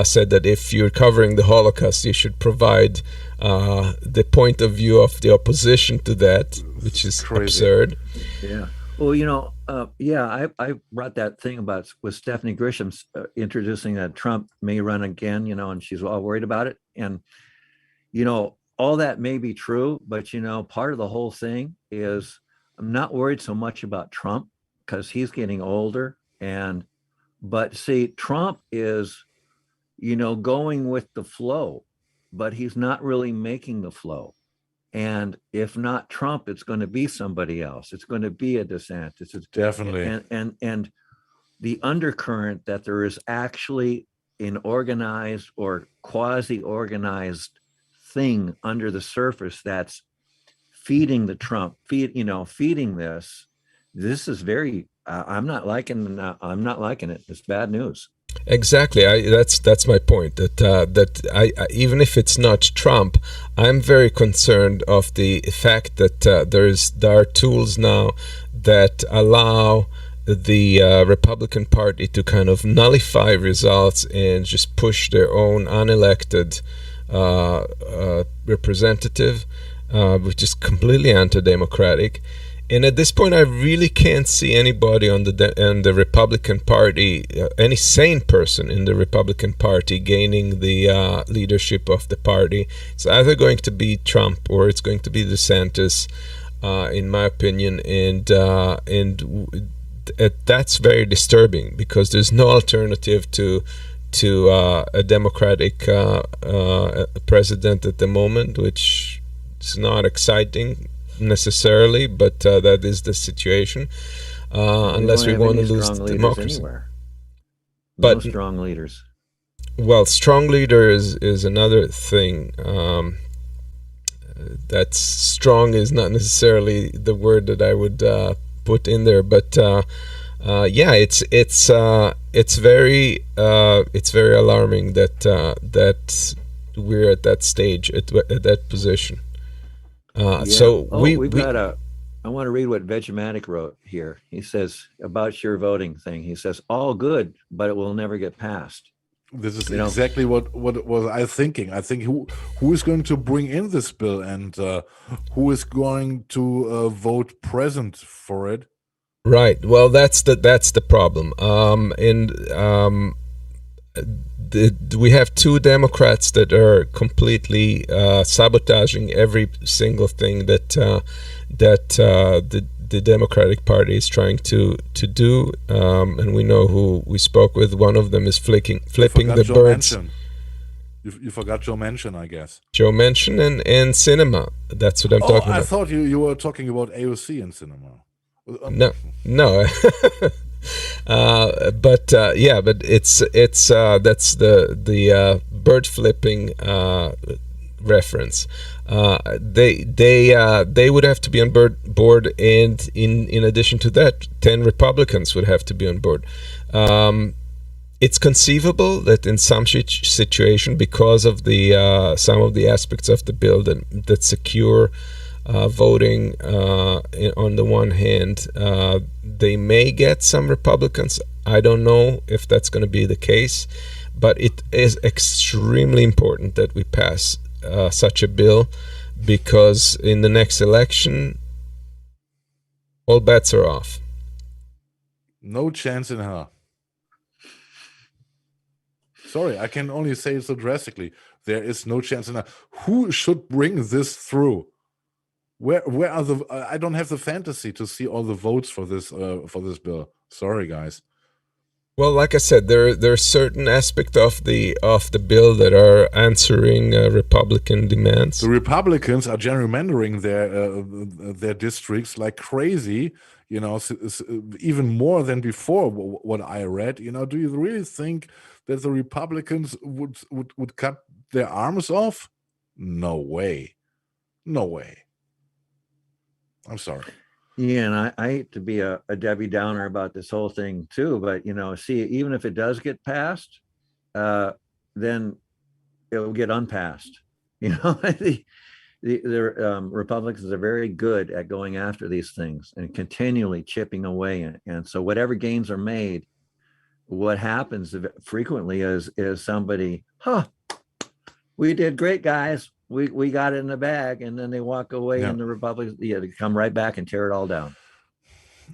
said that if you're covering the Holocaust, you should provide the point of view of the opposition to that, which is absurd. Yeah. Well, I brought that thing about with Stephanie Grisham introducing that Trump may run again, and she's all worried about it. And, all that may be true, but, part of the whole thing is I'm not worried so much about Trump because he's getting older. But see, Trump is, going with the flow, but he's not really making the flow. And if not Trump, it's going to be somebody else. It's going to be a DeSantis. It's Definitely. And the undercurrent that there is actually an organized or quasi-organized thing under the surface that's feeding the Trump, feeding this. This is very. I'm not liking it. It's bad news. Exactly. That's my point. That I even if it's not Trump, I'm very concerned of the fact that there are tools now that allow the Republican Party to kind of nullify results and just push their own unelected representative, which is completely anti-democratic. And at this point, I really can't see anybody on the Republican Party, any sane person in the Republican Party, gaining the leadership of the party. It's either going to be Trump or it's going to be DeSantis, in my opinion, and that's very disturbing because there's no alternative to a Democratic president at the moment, which is not exciting necessarily, but that is the situation, unless we want to lose democracy. But no strong leaders. Well, strong leaders is another thing. That's strong is not necessarily the word that I would put in there, but it's very alarming that we're at that stage, at that position. So I want to read what Vegematic wrote here. He says about your voting thing. He says, all good, but it will never get passed. This is You know, exactly what was I thinking. I think who is going to bring in this bill, and who is going to vote present for it? Right. Well, that's the problem. We have two Democrats that are completely sabotaging every single thing that the Democratic Party is trying to do, and we know who we spoke with. One of them is flipping the Joe birds. Manchin. You forgot Joe Manchin, I guess. Joe Manchin and cinema. That's what I'm talking I about. thought you were talking about AOC and cinema. No. But it's that's the bird flipping reference. They would have to be on board, and in addition to that, 10 Republicans would have to be on board. It's conceivable that in some situation, because of the some of the aspects of the bill that secure voting on the one hand, they may get some Republicans. I don't know if that's going to be the case, but it is extremely important that we pass such a bill, because in the next election, all bets are off. No chance in hell. Sorry, I can only say it so drastically. There is no chance in hell. Who should bring this through? Where are the? I don't have the fantasy to see all the votes for this bill. Sorry, guys. Well, like I said, there are certain aspects of the bill that are answering Republican demands. The Republicans are gerrymandering their districts like crazy. You know, even more than before. What I read. You know, do you really think that the Republicans would cut their arms off? No way. No way. I'm sorry. Yeah, and I hate to be a Debbie Downer about this whole thing too, but you know, see, even if it does get passed, then it will get unpassed. You know, the Republicans are very good at going after these things and continually chipping away. And so whatever gains are made, what happens frequently is somebody, we did great, guys. We got it in the bag, and then they walk away, and the Republicans they come right back and tear it all down.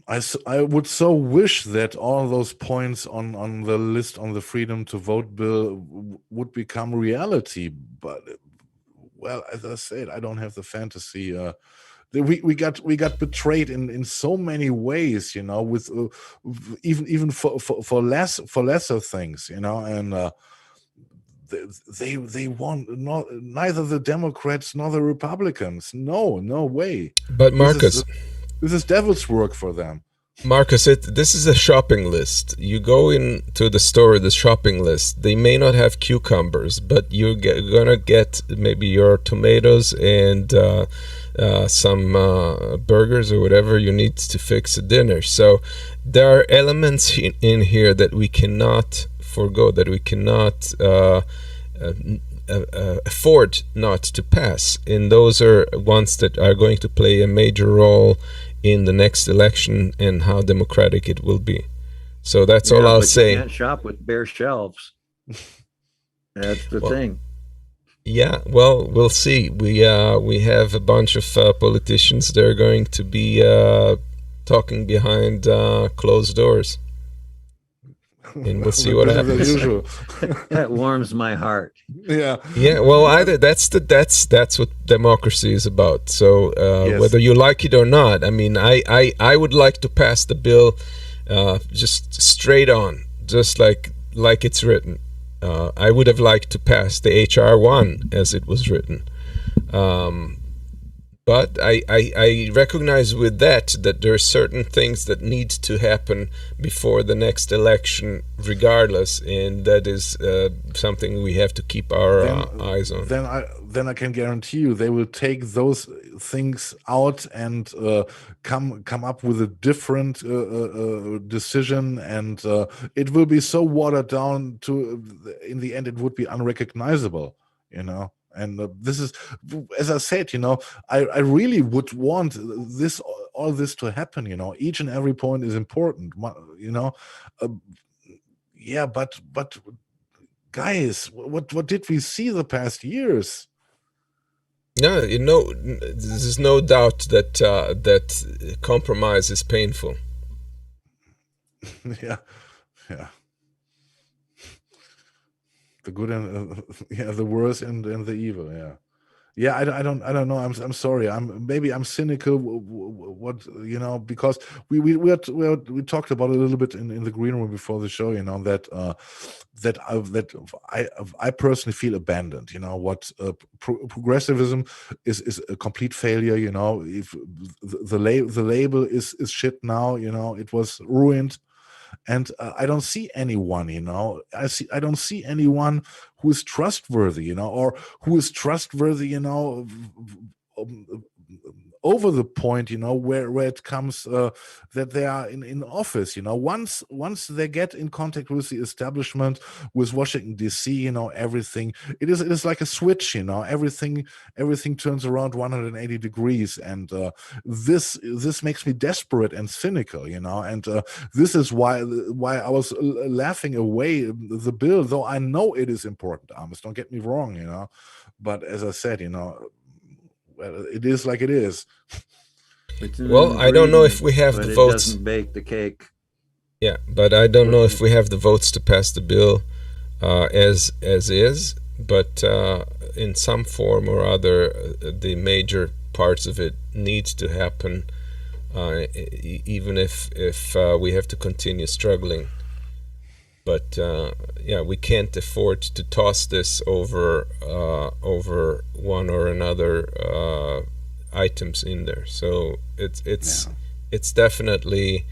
I would so wish that all those points on the list on the Freedom to Vote bill would become reality, but well, as I said, I don't have the fantasy. We got betrayed in so many ways, you know, with even for lesser things, you know, and. They want neither the Democrats nor the Republicans. No way. But Marcus, this is devil's work for them. Marcus, this is a shopping list. You go into the store, the shopping list. They may not have cucumbers, but you're gonna get maybe your tomatoes and some burgers or whatever you need to fix a dinner. So there are elements in here that we cannot forgo, that we cannot afford not to pass, and those are ones that are going to play a major role in the next election and how democratic it will be. So that's all I'll say. You can't shop with bare shelves. That's the thing. Yeah, well, we'll see. We have a bunch of politicians that are going to be talking behind closed doors. And we'll see what happens. That warms my heart. Yeah. Well, either that's what democracy is about. So yes. Whether you like it or not, I mean, I would like to pass the bill just straight on, just like it's written. I would have liked to pass the HR 1 as it was written. But I recognize with that there are certain things that need to happen before the next election, regardless, and that is something we have to keep our eyes on. Then I can guarantee you they will take those things out and come up with a different decision, and it will be so watered down to in the end it would be unrecognizable, you know. And this is, as I said, you know, I really would want all this to happen. You know, each and every point is important. You know, but guys, what did we see the past years? No, there's no doubt that that compromise is painful. Yeah. The good and the worse and the evil. Yeah. I don't know. I'm sorry. I'm cynical. What because we talked about it a little bit in the green room before the show. That I personally feel abandoned. What progressivism is a complete failure. If the label is shit now. It was ruined. And I don't see anyone, I don't see anyone who is trustworthy, or who is trustworthy, over the point, where it comes that they are in office. Once they get in contact with the establishment, with Washington D.C., everything it is like a switch. Everything turns around 180 degrees, and this makes me desperate and cynical. And this is why I was laughing away the bill, though I know it is important. Amos, don't get me wrong. But as I said, well, it is like it is. Well, I don't know if we have the votes. It doesn't bake the cake. Yeah, but I don't know if we have the votes to pass the bill as is. But in some form or other, the major parts of it needs to happen, even if we have to continue struggling. But we can't afford to toss this over one or another items in there. So it's definitely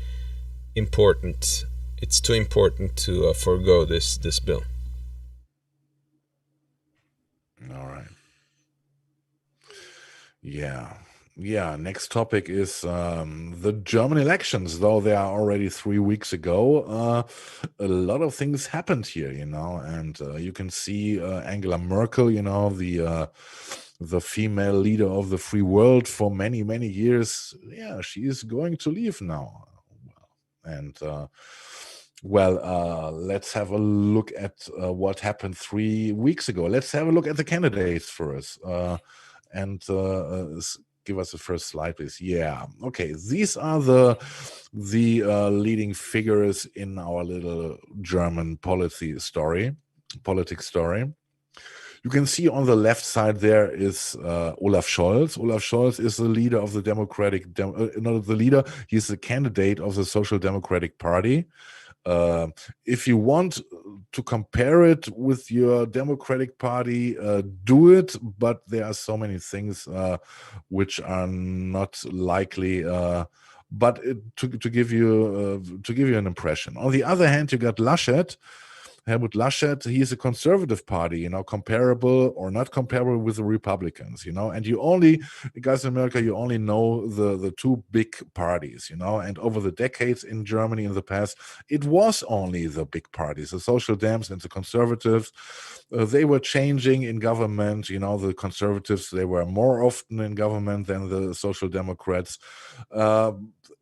important. It's too important to forego this bill. All right. Yeah, next topic is the German elections. Though they are already 3 weeks ago, a lot of things happened here, and you can see Angela Merkel, the female leader of the free world for many, many years. Yeah, she is going to leave now. And let's have a look at what happened 3 weeks ago. Let's have a look at the candidates first. And give us the first slide, please. Yeah. Okay. These are the leading figures in our little German politics story. You can see on the left side there is Olaf Scholz. Olaf Scholz is the leader of the not the leader. He's the candidate of the Social Democratic Party. If you want to compare it with your Democratic Party, do it. But there are so many things which are not likely. But to give you an impression. On the other hand, you got Helmut Laschet. He is a conservative party, comparable or not comparable with the Republicans, and guys in America, you only know the two big parties, and over the decades in Germany in the past, it was only the big parties, the Social Dems and the Conservatives. They were changing in government, the Conservatives, they were more often in government than the Social Democrats.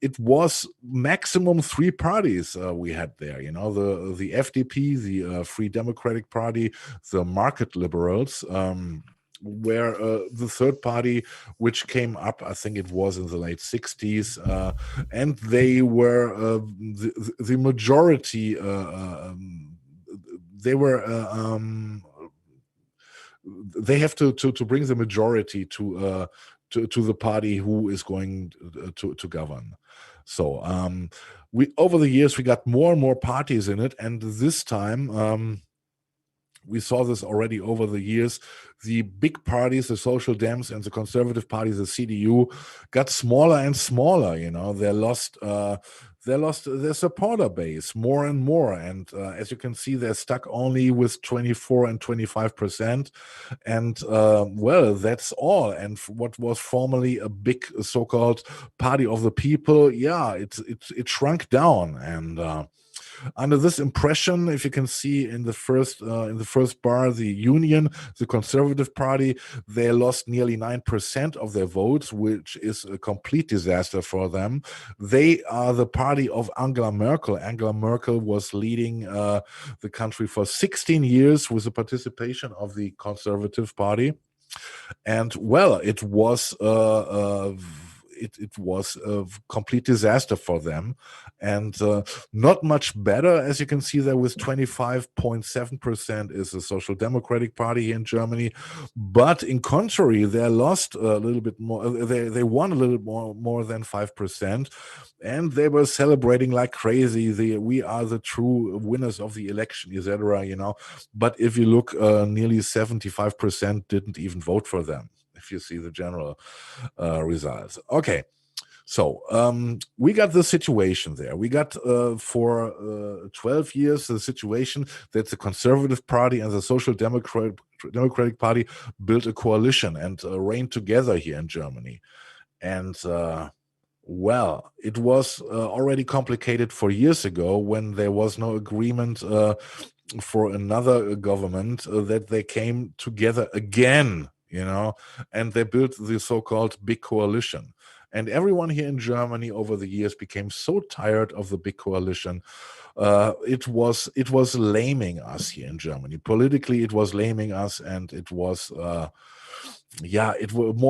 It was maximum 3 parties we had there, the FDP, the Free Democratic Party, the market liberals, where the third party, which came up, I think it was in the late 60s, and they were the majority. They were they have to bring the majority to the party who is going to govern. So we over the years we got more and more parties in it, and this time we saw this already over the years. The big parties, the Social Dems and the Conservative Party, the CDU, got smaller and smaller. They lost their supporter base more and more, and as you can see, they're stuck only with 24 and 25%. And that's all. And what was formerly a big so-called party of the people, it shrunk down. And Under this impression, if you can see in the first bar, the Union, the Conservative Party, they lost nearly 9% of their votes, which is a complete disaster for them. They are the party of Angela Merkel. Angela Merkel was leading the country for 16 years with the participation of the Conservative Party. And well, it was a complete disaster for them, and not much better, as you can see there, with 25.7% is the Social Democratic Party here in Germany. But in contrary, they lost a little bit more. They won a little more than 5%, and they were celebrating like crazy. We are the true winners of the election, etc. But if you look, nearly 75% didn't even vote for them, if you see the general results. Okay, so we got the situation there. We got for 12 years the situation that the Conservative Party and the Social Democratic Party built a coalition and reigned together here in Germany. And well, it was already complicated 4 years ago when there was no agreement for another government, that they came together again, and they built the so-called big coalition. And everyone here in Germany over the years became so tired of the big coalition. It was laming us here in Germany. Politically, it was laming us, and it was more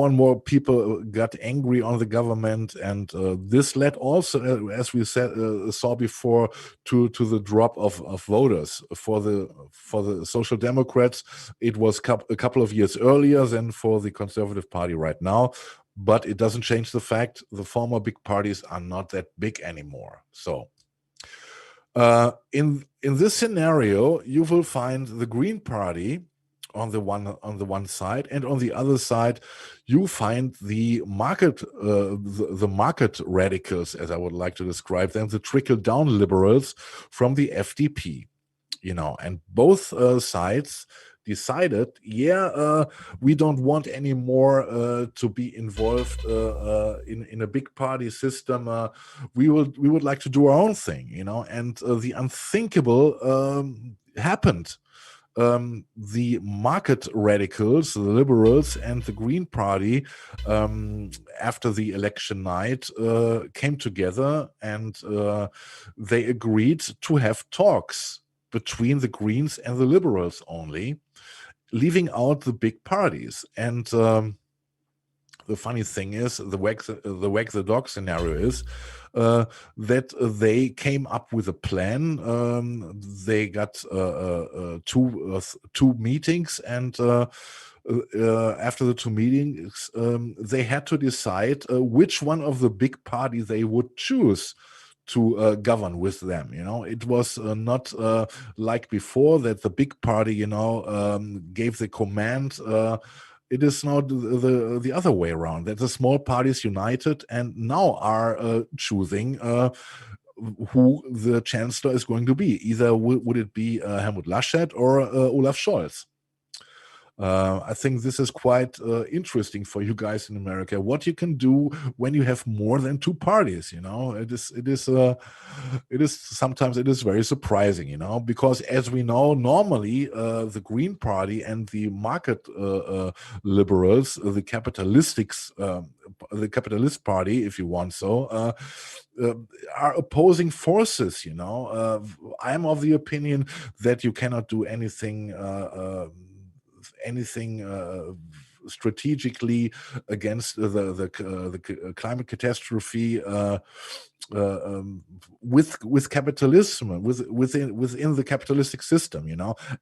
and more people got angry on the government, and this led also, as we saw before, to the drop of voters for the Social Democrats. It was a couple of years earlier than for the Conservative Party right now, but it doesn't change the fact the former big parties are not that big anymore. So in this scenario, you will find the Green Party on the one side, and on the other side you find the market radicals, as I would like to describe them, the trickle down liberals from the FDP, and both sides decided, we don't want anymore to be involved in a big party system. We would like to do our own thing, and the unthinkable happened. The market radicals, the liberals, and the Green Party, after the election night, came together, and they agreed to have talks between the Greens and the liberals only, leaving out the big parties. And the funny thing is, the wag the dog scenario is that they came up with a plan. They got two meetings, and after the two meetings, they had to decide which one of the big parties they would choose to govern with them. It was not like before, that the big party gave the command. It is now the other way around, that the small parties united and now are choosing who the chancellor is going to be. Either would it be Helmut Laschet or Olaf Scholz. I think this is quite interesting for you guys in America. What you can do when you have more than two parties, it is sometimes very surprising, because as we know, normally the Green Party and the market liberals, the capitalist party, if you want so, are opposing forces. I'm of the opinion that you cannot do anything strategically against the climate catastrophe with capitalism, within the capitalistic system,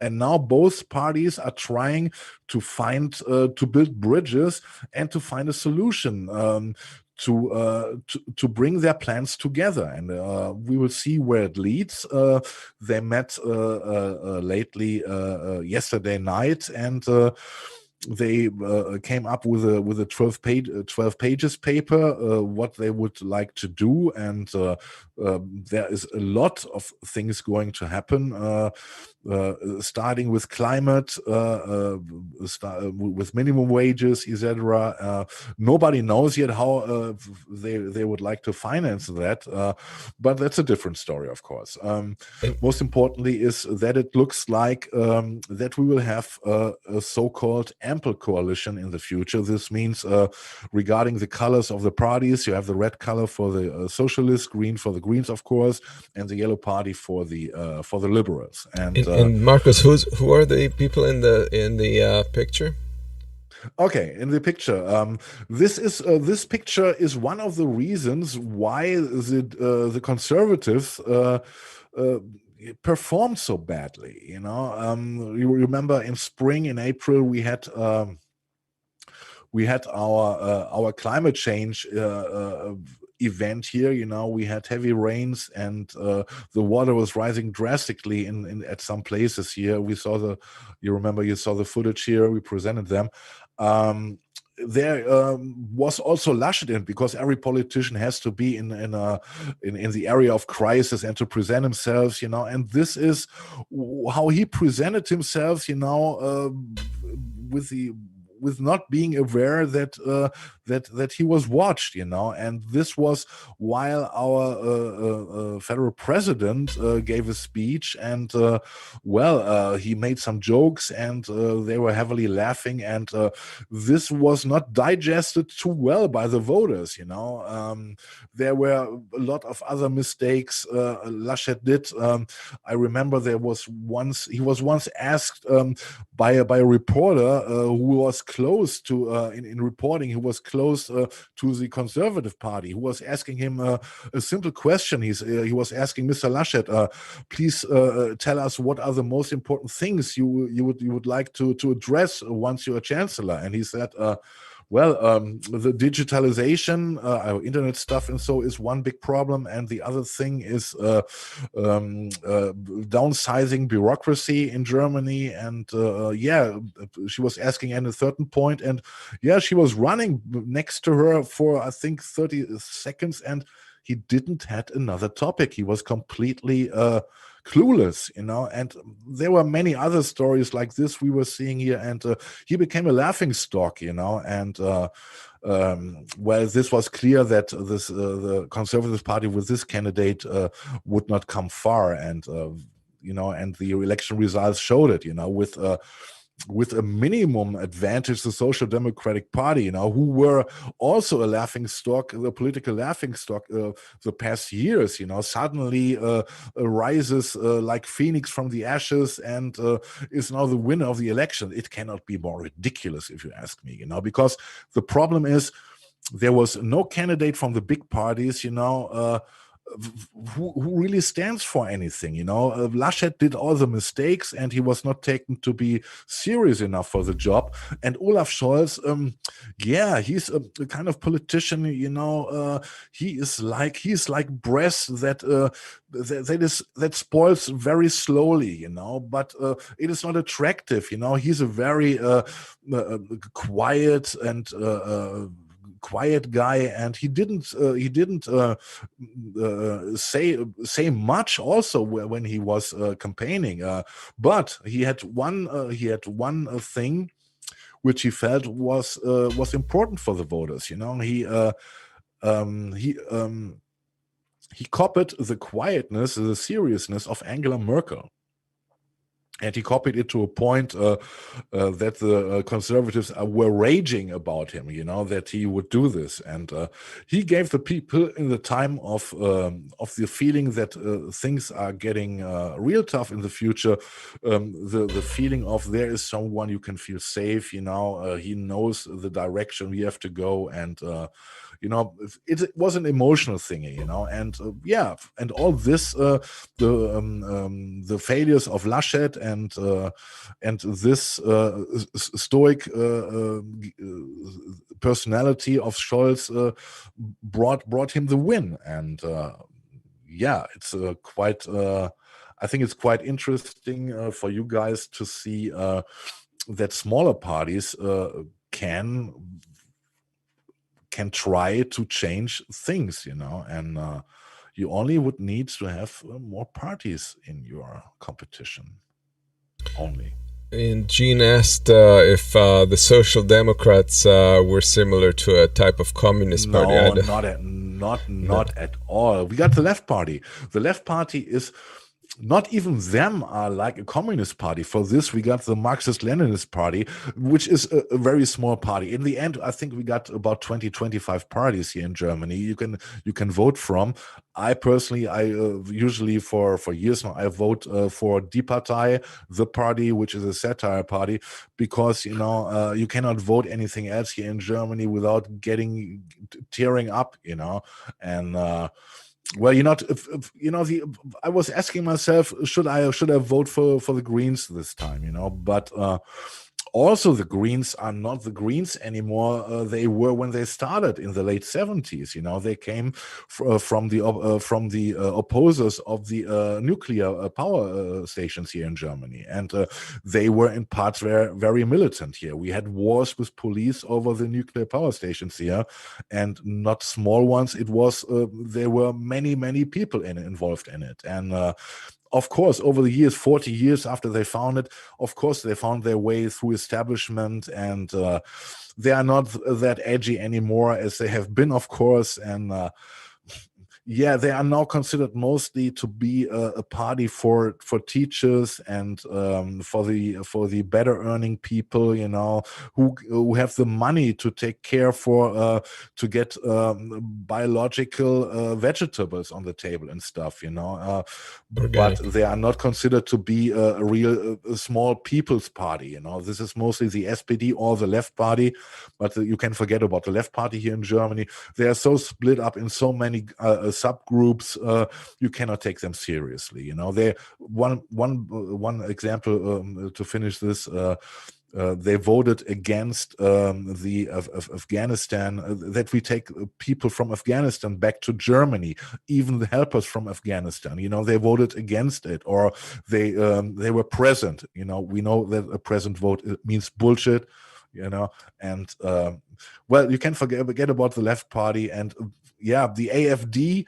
and now both parties are trying to find to build bridges and to find a solution to bring their plans together, and we will see where it leads. They met lately yesterday night, and they came up with a 12 pages paper what they would like to do, and there is a lot of things going to happen. Starting with climate, with minimum wages, etc. Nobody knows yet how they would like to finance that, but that's a different story, of course. Most importantly is that it looks like that we will have a so-called ample coalition in the future. This means regarding the colors of the parties, you have the red color for the socialists, green for the Greens, of course, and the yellow party for the liberals. And Markus, who are the people in the picture? Okay, in the picture, this picture is one of the reasons why the conservatives performed so badly. You remember in spring, in April, we had our climate change event here. We had heavy rains, and the water was rising drastically in at some places here. We saw you saw the footage here. We presented them. There was also Laschet in, because every politician has to be in the area of crisis and to present himself, and this is how he presented himself, with not being aware that he was watched, and this was while our federal president gave a speech, and he made some jokes, and they were heavily laughing, and this was not digested too well by the voters. There were a lot of other mistakes Laschet did. I remember he was once asked by a reporter who was close to in reporting, who was close to the Conservative Party, who was asking him a simple question. He was asking Mr. Laschet, please tell us what are the most important things you would like to address once you are chancellor. And he said, the digitalization, internet stuff, and so is one big problem, and the other thing is downsizing bureaucracy in Germany. And she was asking at a certain point, and she was running next to her for I think 30 seconds, and he didn't had another topic. He was completely clueless, and there were many other stories like this we were seeing here, and he became a laughing stock, and this was clear that the Conservative Party with this candidate would not come far, and and the election results showed it, with a minimum advantage, the Social Democratic Party, who were also a laughing stock, the political laughing stock the past years, suddenly rises like phoenix from the ashes, and is now the winner of the election. It cannot be more ridiculous, if you ask me, because the problem is there was no candidate from the big parties, who really stands for anything. Laschet did all the mistakes, and he was not taken to be serious enough for the job. And Olaf Scholz, he's a kind of politician. He's like breath that spoils very slowly. But it is not attractive. He's a very quiet and quiet guy, and he didn't say much also when he was campaigning, but he had one thing which he felt was important for the voters. He copied the quietness, the seriousness of Angela Merkel. And he copied it to a point that the conservatives were raging about him, that he would do this. And he gave the people in the time of the feeling that things are getting real tough in the future, the feeling of there is someone you can feel safe, he knows the direction we have to go, and it was an emotional thing, and and all this, the failures of Laschet and this stoic personality of Scholz brought him the win, and it's quite. I think it's quite interesting for you guys to see smaller parties can try to change things, and you only would need to have more parties in your competition. Only. And Gene asked if the Social Democrats were similar to a type of communist party. No, not at all. We got the Left Party. The Left Party is not even them are like a communist party. For this, we got the Marxist-Leninist Party, which is a very small party. In the end, I think we got about 20-25 parties here in Germany you can vote from. I personally, usually for years now, I vote for Die Partei, the party, which is a satire party, because you cannot vote anything else here in Germany without tearing up, and. Well, I was asking myself, should I vote for the Greens this time, but also the Greens are not the Greens anymore. They were when they started in the late 70s. They came from the opposers of the nuclear power stations here in Germany, and they were in parts very militant here. We had wars with police over the nuclear power stations here, and not small ones. It was there were many people involved in it, and of course, over the years, 40 years after they found it, of course, they found their way through establishment, and they are not that edgy anymore as they have been, of course. And they are now considered mostly to be a party for teachers and for the better earning people, who have the money to take care to get biological vegetables on the table and stuff, but they are not considered to be a real small people's party. This is mostly the SPD or the Left Party, but you can forget about the Left Party here in Germany. They are so split up in so many subgroups, you cannot take them seriously. They one example to finish this. They voted against the Afghanistan, that we take people from Afghanistan back to Germany, even the helpers from Afghanistan. They voted against it, or they were present. We know that a present vote means bullshit. And well, you can forget about the Left Party, and the AfD.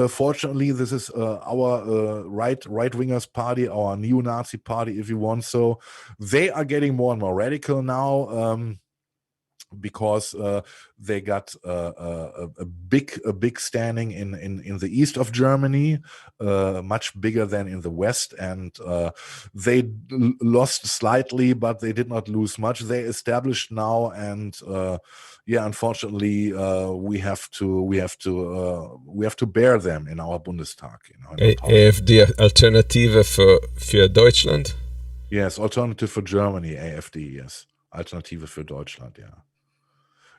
Fortunately, this is our right-wingers party, our neo-Nazi party, if you want. So they are getting more and more radical now, because they got a big standing in the east of Germany, much bigger than in the west, and they lost slightly, but they did not lose much. They established now, and unfortunately, we have to bear them in our Bundestag. AfD, Alternative für Deutschland. Yes, Alternative for Germany, AfD. Yes, Alternative für Deutschland. Yeah.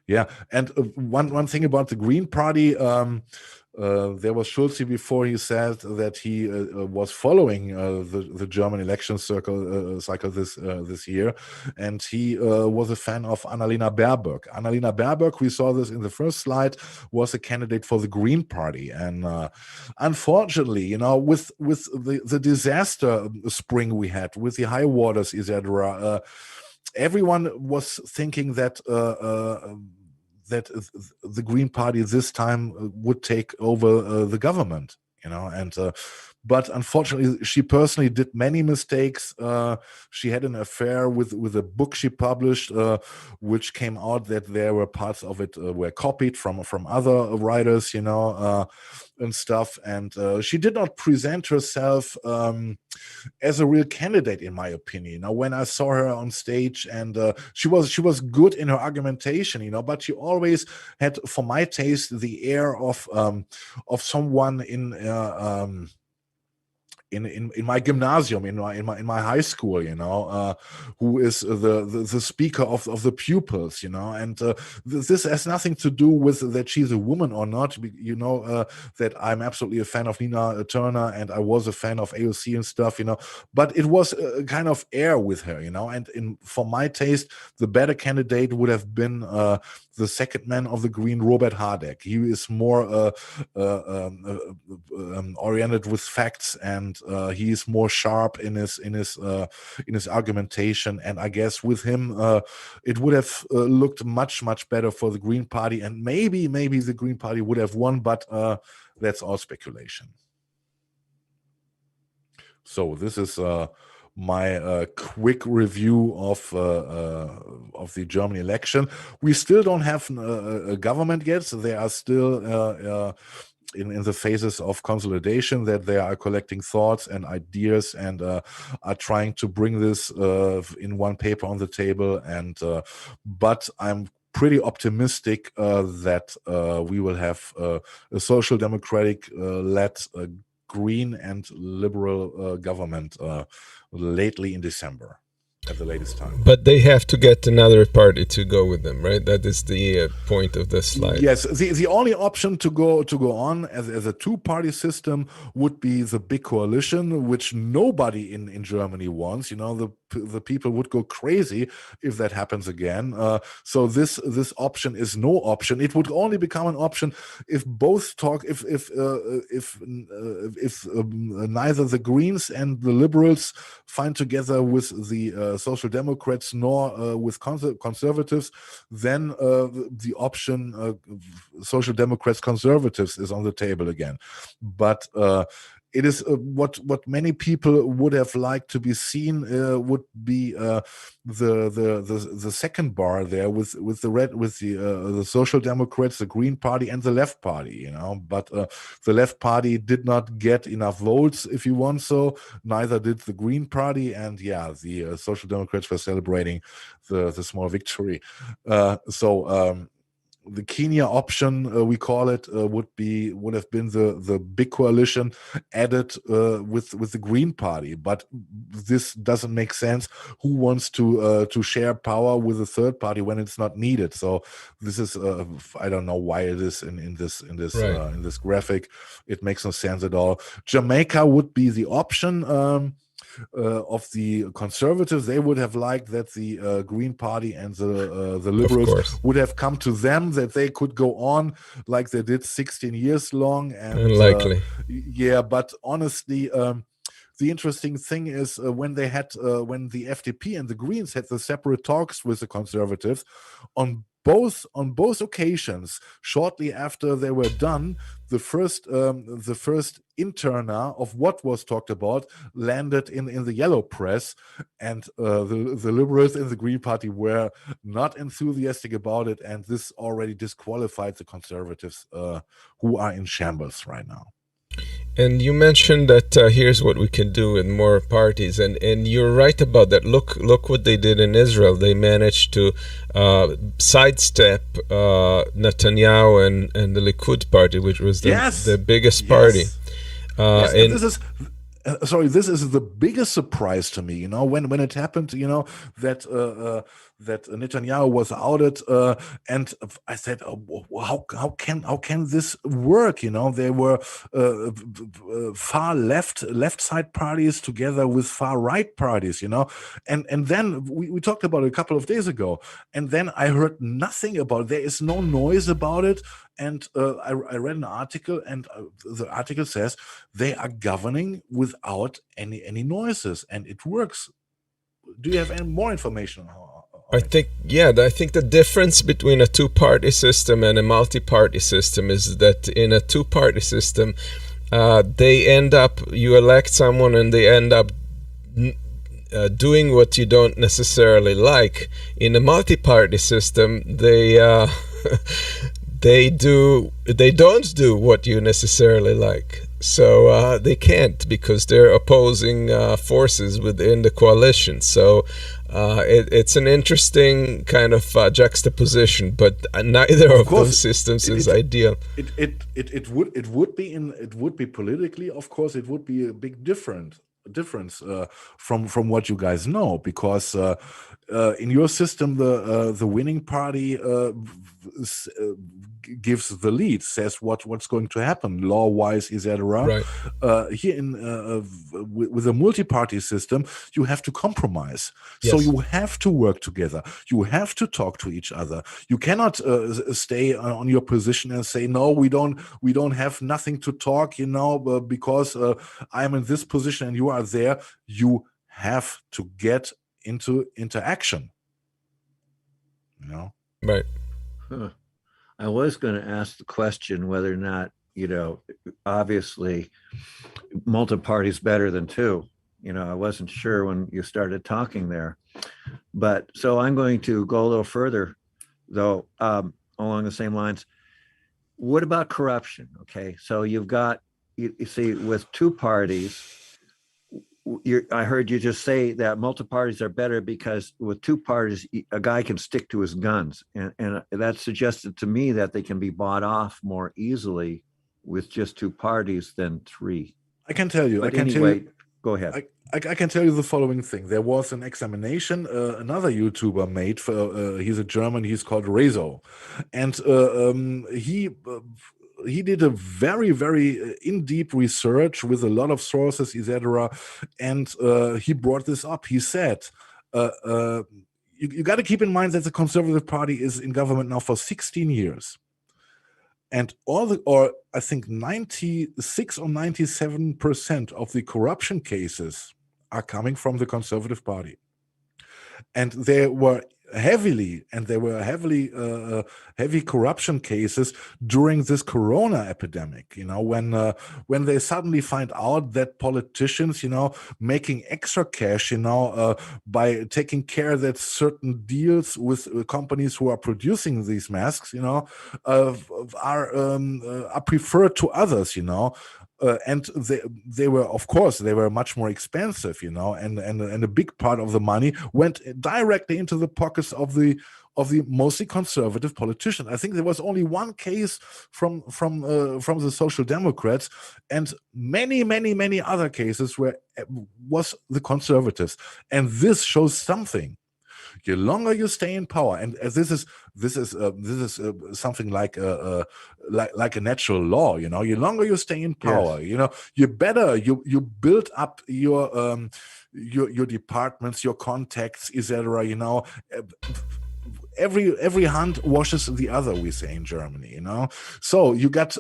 Yeah, and one thing about the Green Party, there was Schulze before. He said that he was following the German election cycle this year, and he was a fan of Annalena Baerbock. Annalena Baerbock, we saw this in the first slide, was a candidate for the Green Party, and unfortunately, with the disaster spring we had, with the high waters, etc., everyone was thinking that the Green Party this time would take over the government, and but unfortunately, she personally did many mistakes. She had an affair with a book she published, which came out that there were parts of it were copied from other writers, and stuff. And she did not present herself as a real candidate, in my opinion. When I saw her on stage, and she was good in her argumentation, but she always had, for my taste, the air of someone in my gymnasium, in my high school, who is the speaker of the pupils, and this has nothing to do with that she's a woman or not. That I'm absolutely a fan of Nina Turner, and I was a fan of AOC and stuff, but it was a kind of air with her, and for my taste, the better candidate would have been the the second man of the Green, Robert Habeck. He is more oriented with facts, and he is more sharp in his argumentation. And I guess with him, it would have looked much better for the Green Party, and maybe the Green Party would have won, but that's all speculation. So this is my quick review of the German election. We still don't have a government yet, so they are still in the phases of consolidation, that they are collecting thoughts and ideas and are trying to bring this in one paper on the table. And but I'm pretty optimistic that we will have a social democratic led green and liberal government lately in December at the latest time. But they have to get another party to go with them, right? That is the point of the slide. Yes, the only option to go on as a two-party system would be the big coalition, which nobody in Germany wants. You know, the people would go crazy if that happens again. So this option is no option. It would only become an option if both talk. If neither the Greens and the Liberals find together with the Social Democrats nor with conservatives, then the option Social Democrats Conservatives is on the table again. But it is what many people would have liked to be seen would be the second bar there with the Social Democrats, the Green Party, and the Left Party. You know, but the Left Party did not get enough votes, if you want so. Neither did the Green Party, and the Social Democrats were celebrating the small victory. The Kenya option, we call it, would have been the big coalition added with the Green Party, but this doesn't make sense. Who wants to share power with a third party when it's not needed? So this is I don't know why it is in this graphic. It makes no sense at all. Jamaica would be the option. Of the conservatives, they would have liked that the Green Party and the Liberals would have come to them, that they could go on like they did 16 years long. And unlikely. But honestly, the interesting thing is when the FDP and the Greens had the separate talks with the conservatives on both occasions, shortly after they were done, the first interna of what was talked about landed in the yellow press, and the Liberals and the Green Party were not enthusiastic about it, and this already disqualified the conservatives who are in shambles right now. And you mentioned that here's what we can do with more parties, and you're right about that. Look what they did in Israel. They managed to sidestep Netanyahu and the Likud party, which was the biggest party. And this is this is the biggest surprise to me. You know, when it happened, you know, that Netanyahu was outed, and I said, how can this work? You know, there were far left side parties together with far right parties. You know, and then we talked about it a couple of days ago, and then I heard nothing about it. There is no noise about it. And I read an article, and the article says they are governing without any noises, and it works. Do you have any more information on how? I think the difference between a two-party system and a multi-party system is that in a two-party system, you elect someone and they end up doing what you don't necessarily like. In a multi-party system, they don't do what you necessarily like. So they can't, because they're opposing forces within the coalition. So it's an interesting kind of juxtaposition, but neither of those systems is ideal. It would be politically, of course, it would be a big difference from what you guys know, because in your system, the winning party gives the lead, says what's going to happen law-wise, etc. Right. Here with a multi-party system, you have to compromise. So Yes. you have to work together. You have to talk to each other. You cannot stay on your position and say, no, we don't have nothing to talk, because I'm in this position and you are there. You have to get into action. Right. Huh. I was going to ask the question whether or not, obviously multi-party is better than two. I wasn't sure when you started talking there. But so I'm going to go a little further, though, along the same lines. What about corruption? Okay, so you've got, you see, with two parties, I heard you just say that multi-parties are better because with two parties, a guy can stick to his guns. And that suggested to me that they can be bought off more easily with just two parties than three. I can tell you. But anyway, go ahead. I can tell you the following thing. There was an examination another YouTuber made. He's a German. He's called Rezo. And he did a very, very in-deep research with a lot of sources, etc. And he brought this up. He said, you got to keep in mind that the Conservative Party is in government now for 16 years. And I think 96 or 97% of the corruption cases are coming from the Conservative Party. And there were heavy corruption cases during this corona epidemic, when they suddenly find out that politicians, making extra cash, by taking care that certain deals with companies who are producing these masks, are preferred to others, and they were much more expensive, and a big part of the money went directly into the pockets of the mostly conservative politicians. I think there was only one case from the Social Democrats, and many other cases was the conservatives. And this shows something. The longer you stay in power, and this is something like a natural law, the longer you stay in power, Yes. you better you build up your departments, your contacts, etc. Every hand washes the other, we say in Germany, So you got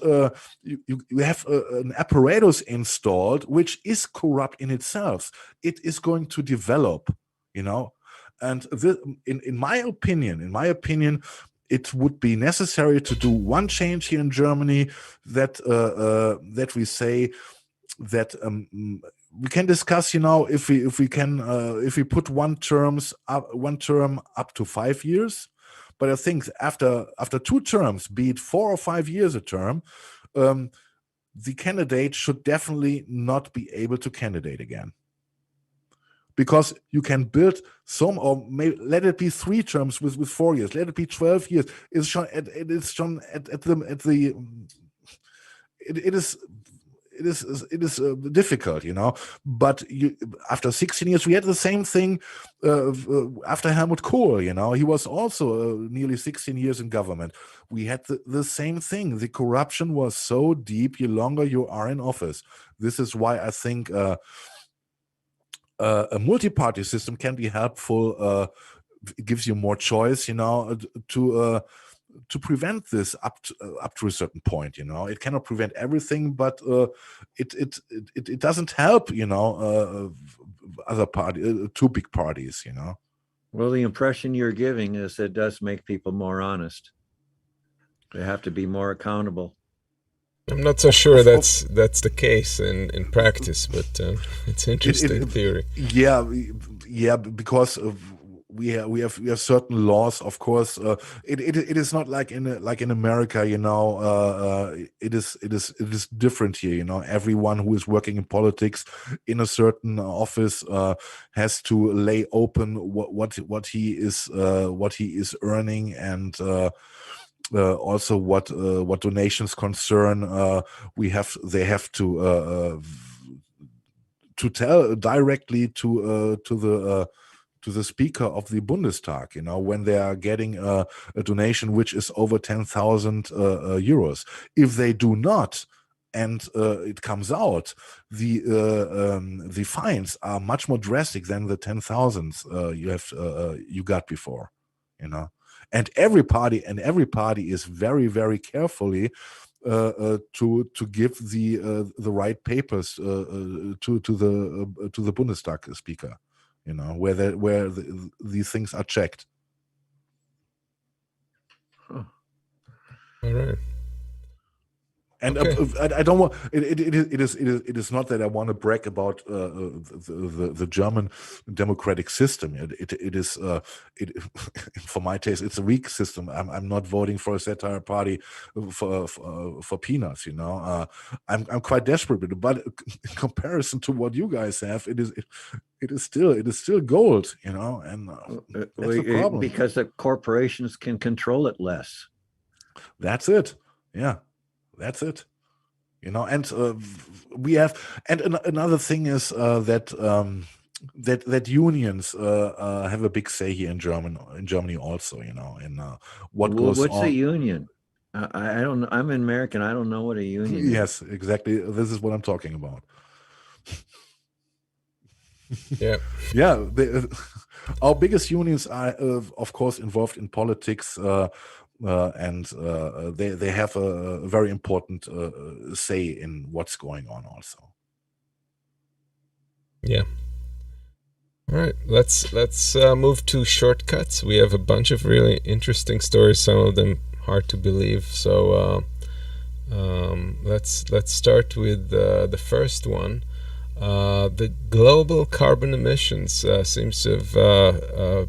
you have an apparatus installed which is corrupt in itself. It is going to develop, And in my opinion, it would be necessary to do one change here in Germany that we say that we can discuss, if we put one term up to 5 years. But I think after 2 terms, be it 4 or 5 years a term, the candidate should definitely not be able to candidate again. Because you can build or maybe let it be 3 terms with 4 years, let it be 12 years. It is difficult, But after 16 years, we had the same thing after Helmut Kohl. He was also nearly 16 years in government. We had the same thing. The corruption was so deep. The longer you are in office, this is why I think. A multi-party system can be helpful. It gives you more choice, to prevent this up to a certain point. It cannot prevent everything, but it doesn't help. Other two big parties. Well, the impression you're giving is it does make people more honest. They have to be more accountable. I'm not so sure that's the case in practice, but it's interesting theory. Yeah, because we have certain laws. Of course, it is not like in America. It is different here. Everyone who is working in politics in a certain office has to lay open what he is earning, and also what donations concern. They have to tell directly to to the Speaker of the Bundestag, when they are getting a donation which is over 10,000 euros. If they do not, and it comes out, the fines are much more drastic than the 10,000 you got before, And every party is very, very carefully to give the right papers to the Bundestag speaker, where these things are checked. All right. And Okay. I don't want it is not that I want to brag about the German democratic system. It is for my taste it's a weak system. I'm not voting for a satire party for peanuts. I'm quite desperate, but in comparison to what you guys have, it is still gold. And that's the problem, because the corporations can control it less. That's it. Yeah. That's it, and we have, and another thing is that unions have a big say here in Germany also, in what goes on. What's a union? I don't know. I'm an American. I don't know what a union is. Yes, exactly. This is what I'm talking about. Yeah. Yeah. Our biggest unions are, of course, involved in politics. And they have a very important say in what's going on also. Yeah. All right, let's move to shortcuts. We have a bunch of really interesting stories, some of them hard to believe. So let's start with the first one. The global carbon emissions seems to have,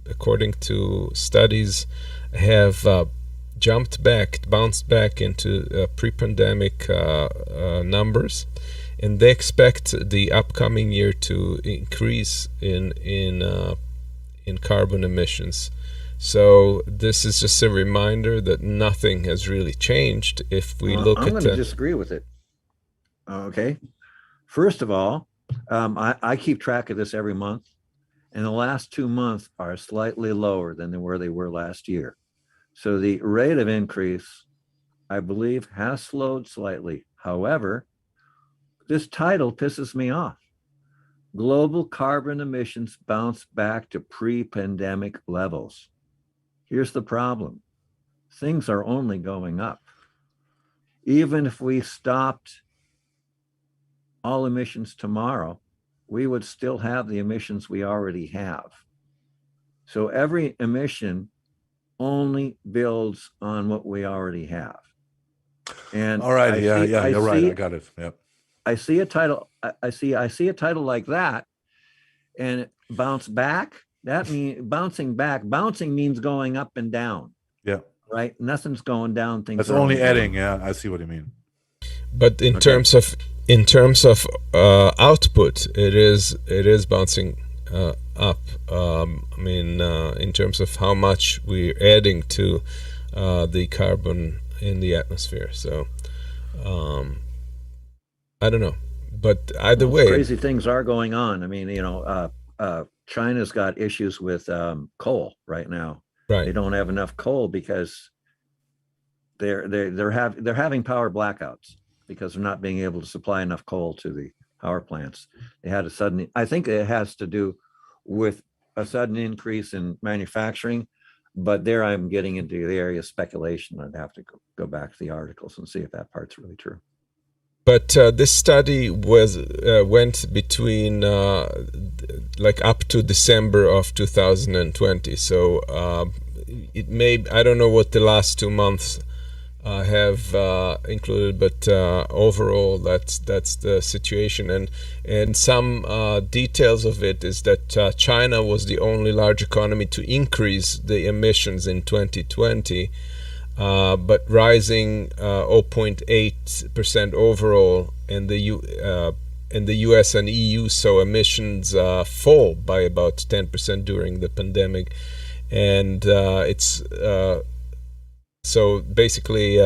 according to studies, have bounced back into pre-pandemic numbers, and they expect the upcoming year to increase in carbon emissions. So this is just a reminder that nothing has really changed. If we look I'm going to disagree with it. Okay, first of all, I keep track of this every month. And the last 2 months are slightly lower than they were last year. So the rate of increase, I believe, has slowed slightly. However, this title pisses me off. Global carbon emissions bounce back to pre-pandemic levels. Here's the problem. Things are only going up. Even if we stopped all emissions tomorrow, we would still have the emissions we already have. So every emission only builds on what we already have. And all right, you're right. I got it. Yep. I see a title. I see a title like that, and bounce back. That means bouncing back. Bouncing means going up and down. Yeah. Right. Nothing's going down. Things. That's only adding. Yeah, I see what you mean. But in terms of output, it is bouncing up. In terms of how much we're adding to the carbon in the atmosphere. So I don't know, but either way, crazy things are going on. I mean, China's got issues with coal right now. Right. They don't have enough coal because they're having power blackouts because they're not being able to supply enough coal to the power plants. They had I think it has to do with a sudden increase in manufacturing, but there I'm getting into the area of speculation. I'd have to go back to the articles and see if that part's really true. But this study went between up to December of 2020. So it may, I don't know what the last 2 months have included, but overall that's the situation. And some details of it is that China was the only large economy to increase the emissions in 2020. But rising 0.8% overall, and the US and EU saw emissions fall by about 10% during the pandemic, and it's so basically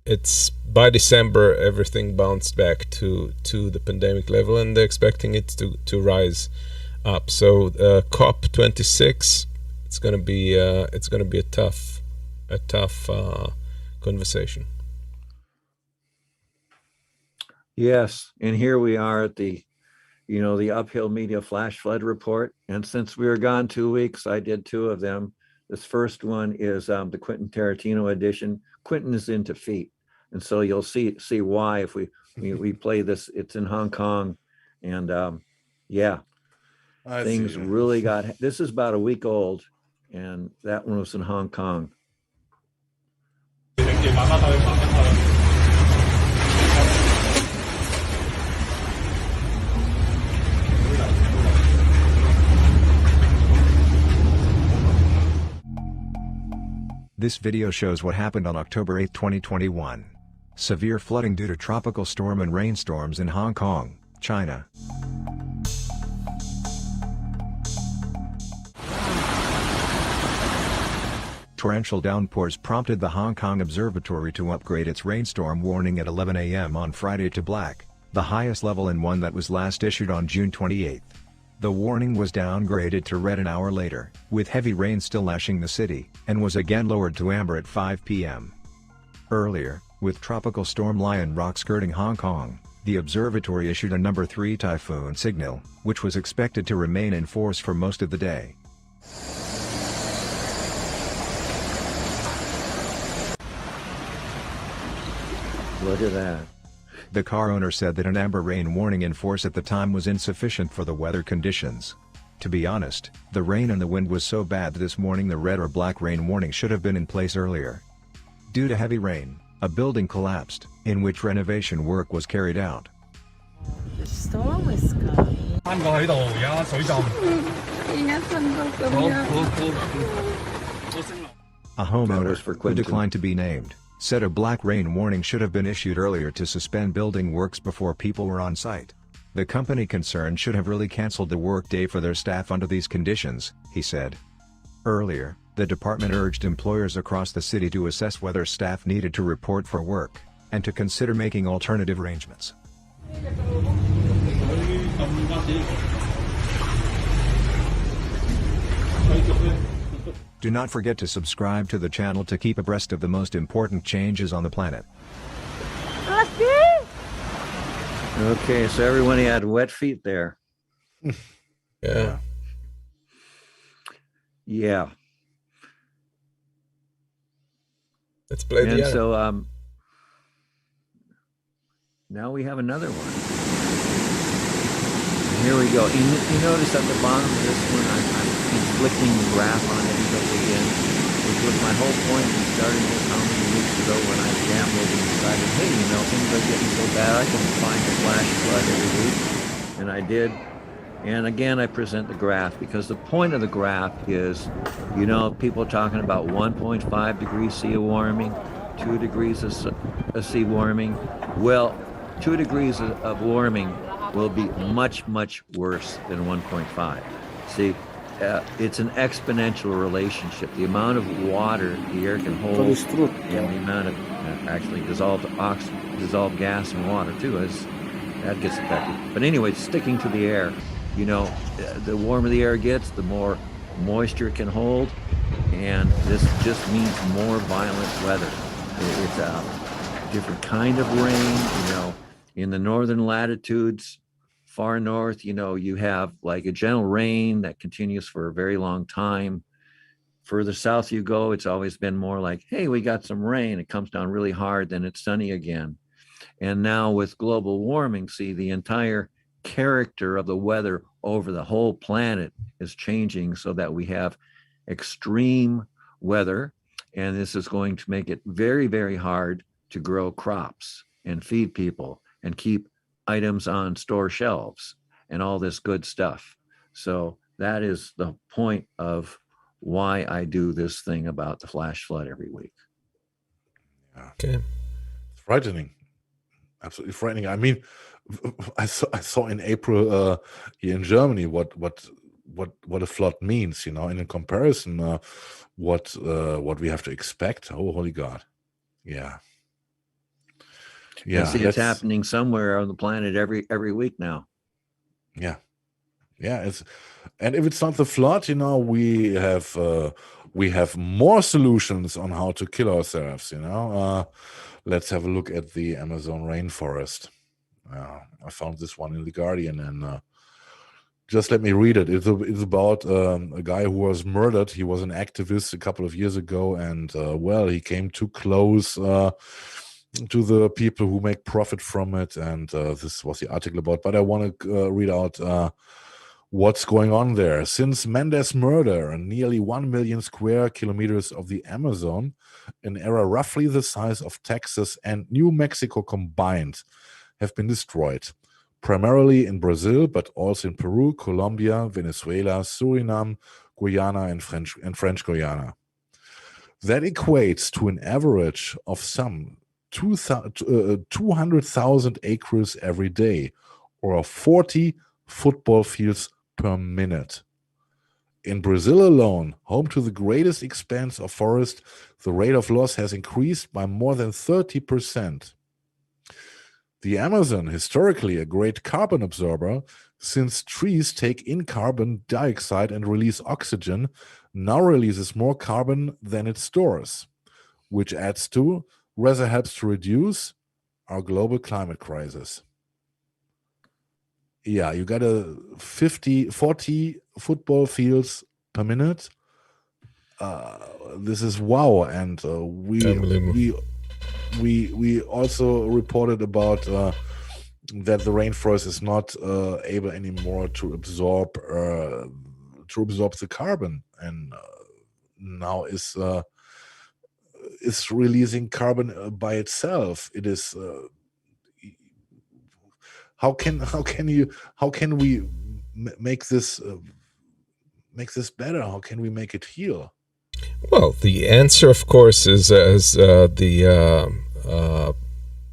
it's by December everything bounced back to the pandemic level, and they're expecting it to rise up. So COP26, it's gonna be a tough conversation. Yes, and here we are at the uphill media flash flood report. And since we were gone 2 weeks, I did 2 of them. This first one is the Quentin Tarantino edition. Quentin is into feet, and so you'll see why if we play this. It's in Hong Kong, and things really got. This is about a week old, and that one was in Hong Kong. This video shows what happened on October 8, 2021. Severe flooding due to tropical storm and rainstorms in Hong Kong, China. Torrential downpours prompted the Hong Kong Observatory to upgrade its rainstorm warning at 11 a.m. on Friday to black, the highest level in one that was last issued on June 28. The warning was downgraded to red an hour later, with heavy rain still lashing the city, and was again lowered to amber at 5 p.m. Earlier, with Tropical Storm Lion Rock skirting Hong Kong, the observatory issued a number 3 typhoon signal, which was expected to remain in force for most of the day. Look at that. The car owner said that an amber rain warning in force at the time was insufficient for the weather conditions. To be honest, the rain and the wind was so bad that this morning the red or black rain warning should have been in place earlier. Due to heavy rain, a building collapsed, in which renovation work was carried out. The storm is coming. A homeowner, who declined to be named, said a black rain warning should have been issued earlier to suspend building works before people were on site. The company concerned should have really cancelled the workday for their staff under these conditions, he said. Earlier, the department urged employers across the city to assess whether staff needed to report for work, and to consider making alternative arrangements. Do not forget to subscribe to the channel to keep abreast of the most important changes on the planet. Okay, so everyone had wet feet there. Yeah. Yeah. Let's play the And other. so now we have another one. Here we go. You notice at the bottom of this one, I'm inflicting the graph on everybody again, which was my whole point in starting this how many weeks ago when I gambled and decided, hey, things are getting so bad, I can find a flash flood every week. And I did. And again, I present the graph because the point of the graph is, people talking about 1.5 degrees C warming, 2 degrees of sea warming. Well, 2 degrees of warming will be much, much worse than 1.5. See, it's an exponential relationship. The amount of water the air can hold and the amount of actually dissolved gas and water too, that gets affected. But anyway, sticking to the air, the warmer the air gets, the more moisture it can hold, and this just means more violent weather. It's a different kind of rain, in the northern latitudes, far north, you have like a gentle rain that continues for a very long time. Further south you go, it's always been more like, hey, we got some rain. It comes down really hard, then it's sunny again. And now with global warming, see, the entire character of the weather over the whole planet is changing so that we have extreme weather. And this is going to make it very, very hard to grow crops and feed people and keep items on store shelves and all this good stuff. So that is the point of why I do this thing about the flash flood every week. Okay. It's frightening. Absolutely frightening. I mean, I saw in April here in Germany what a flood means, and in comparison, what we have to expect. Oh, holy God! Yeah. See, it's happening somewhere on the planet every week now. Yeah, Yeah, and if it's not the flood, we have more solutions on how to kill ourselves. Let's have a look at the Amazon rainforest. I found this one in The Guardian, and just let me read it. It's about a guy who was murdered. He was an activist a couple of years ago, and he came too close to the people who make profit from it. And this was the article about. But I want to read out what's going on there. Since Mendes' murder, nearly 1 million square kilometers of the Amazon, an area roughly the size of Texas and New Mexico combined, have been destroyed, primarily in Brazil, but also in Peru, Colombia, Venezuela, Suriname, Guyana, and French Guyana. That equates to an average of some 200,000 acres every day, or 40 football fields per minute. In Brazil alone, home to the greatest expanse of forest, the rate of loss has increased by more than 30%. The Amazon, historically a great carbon absorber, since trees take in carbon dioxide and release oxygen, now releases more carbon than it stores, which rather helps to reduce our global climate crisis. Yeah, you got 40 football fields per minute. This is wow, and we also reported about that the rainforest is not able anymore to absorb the carbon, and now is releasing carbon by itself. It is. How can we make this better? How can we make it heal? Well, the answer, of course, is as the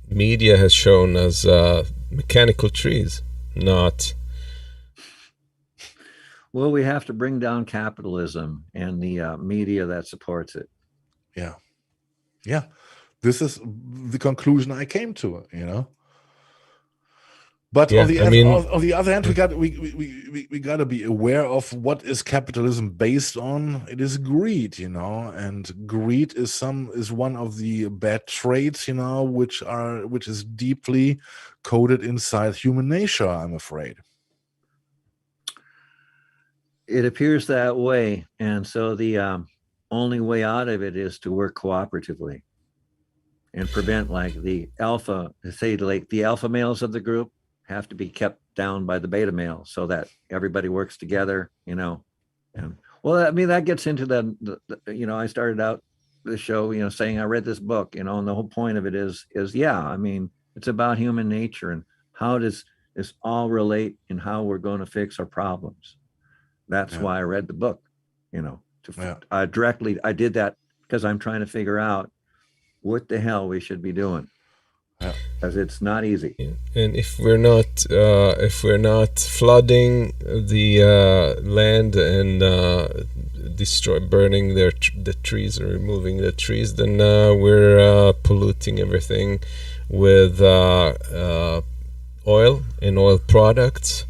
media has shown as mechanical trees, not. Well, we have to bring down capitalism and the media that supports it. Yeah. This is the conclusion I came to. But on the other hand, we got to be aware of what is capitalism based on. It is greed, and greed is one of the bad traits, which is deeply coded inside human nature, I'm afraid. It appears that way, and so the only way out of it is to work cooperatively and prevent, like the alpha males of the group have to be kept down by the beta male so that everybody works together, and that gets into the I started out the show, saying I read this book, and the whole point of it is it's about human nature and how does this all relate and how we're going to fix our problems. That's why I read the book, directly. I did that because I'm trying to figure out what the hell we should be doing. Because it's not easy. And if we're not flooding the land and burning the trees and removing the trees, then we're polluting everything with oil and oil products.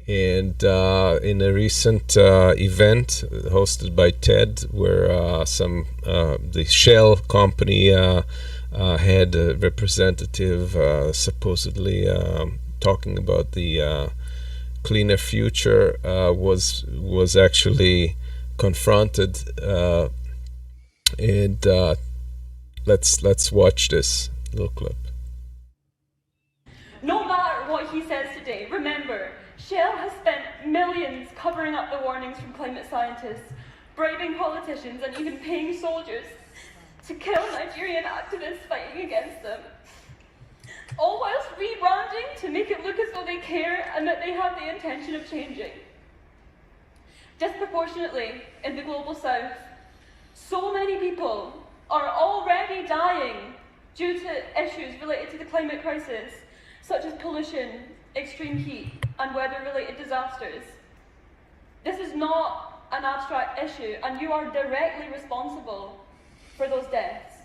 And in a recent event hosted by TED, where the Shell company had a representative supposedly talking about the cleaner future, was actually confronted, and let's watch this little clip. No matter what he says today, remember, Shell has spent millions covering up the warnings from climate scientists, bribing politicians, and even paying soldiers to kill Nigerian activists fighting against them, all whilst rebranding to make it look as though they care and that they have the intention of changing. Disproportionately, in the global south, so many people are already dying due to issues related to the climate crisis, such as pollution, extreme heat, and weather-related disasters. This is not an abstract issue, and you are directly responsible for those deaths.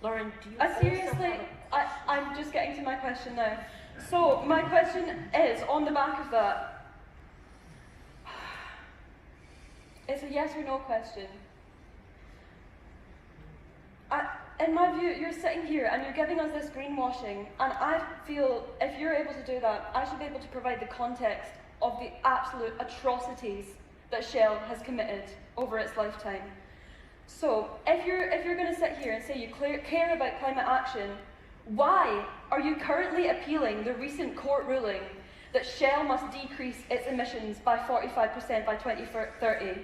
Lauren, do you seriously, I'm just getting to my question now. So my question is, on the back of that, It's a yes or no question. In my view, you're sitting here and you're giving us this greenwashing, and I feel if you're able to do that, I should be able to provide the context of the absolute atrocities that Shell has committed over its lifetime. So, if you're going to sit here and say you care about climate action, why are you currently appealing the recent court ruling that Shell must decrease its emissions by 45% by 2030?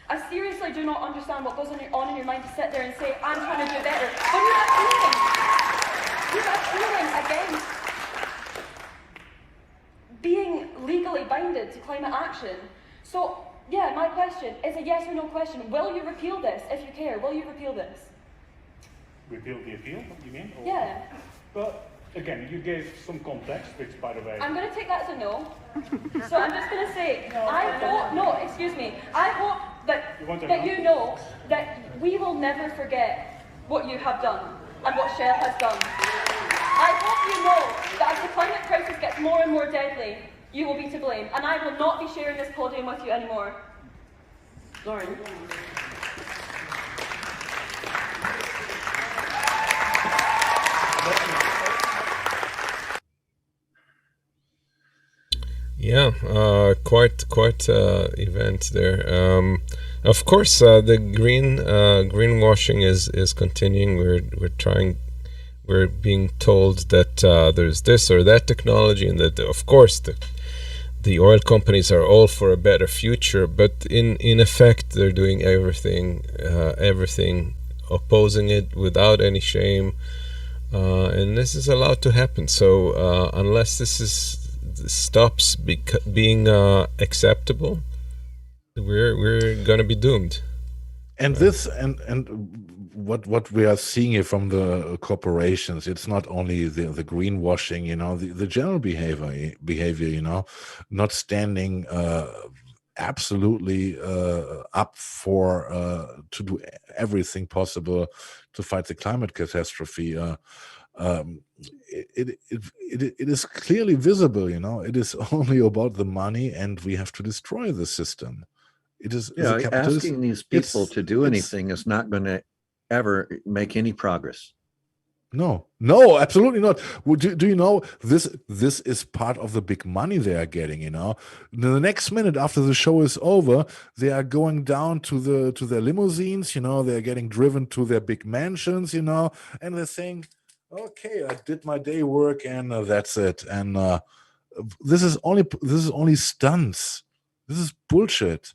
I seriously do not understand what goes on in your mind to sit there and say, I'm trying to do better. When you're appealing against being legally binded to climate action. So, yeah, my question is a yes or no question. Will you repeal this? If you care, will you repeal this? Repeal the appeal, you mean? Or, yeah. But again, you gave some context, which, by the way... I'm going to take that as a no. So I'm just going to say, I hope that you know that we will never forget what you have done and what Shell has done. I hope you know that as the climate crisis gets more and more deadly, you will be to blame, and I will not be sharing this podium with you anymore. Lauren. Yeah, quite event there. Of course, the greenwashing is continuing. We're being told that there's this or that technology, and that of course the oil companies are all for a better future. But in effect, they're doing everything opposing it without any shame, and this is allowed to happen. So unless this stops being acceptable, we're going to be doomed. And this and what we are seeing here from the corporations, it's not only the greenwashing, the general behavior, not standing absolutely up for to do everything possible to fight the climate catastrophe. It is clearly visible, it is only about the money, and we have to destroy the system. It is asking these people to do anything is not going to ever make any progress. No, absolutely not. Do you know this is part of the big money they are getting? The next minute after the show is over, they are going down to their limousines. They are getting driven to their big mansions. And they're saying, "Okay, I did my day work, and that's it." And this is only stunts. This is bullshit.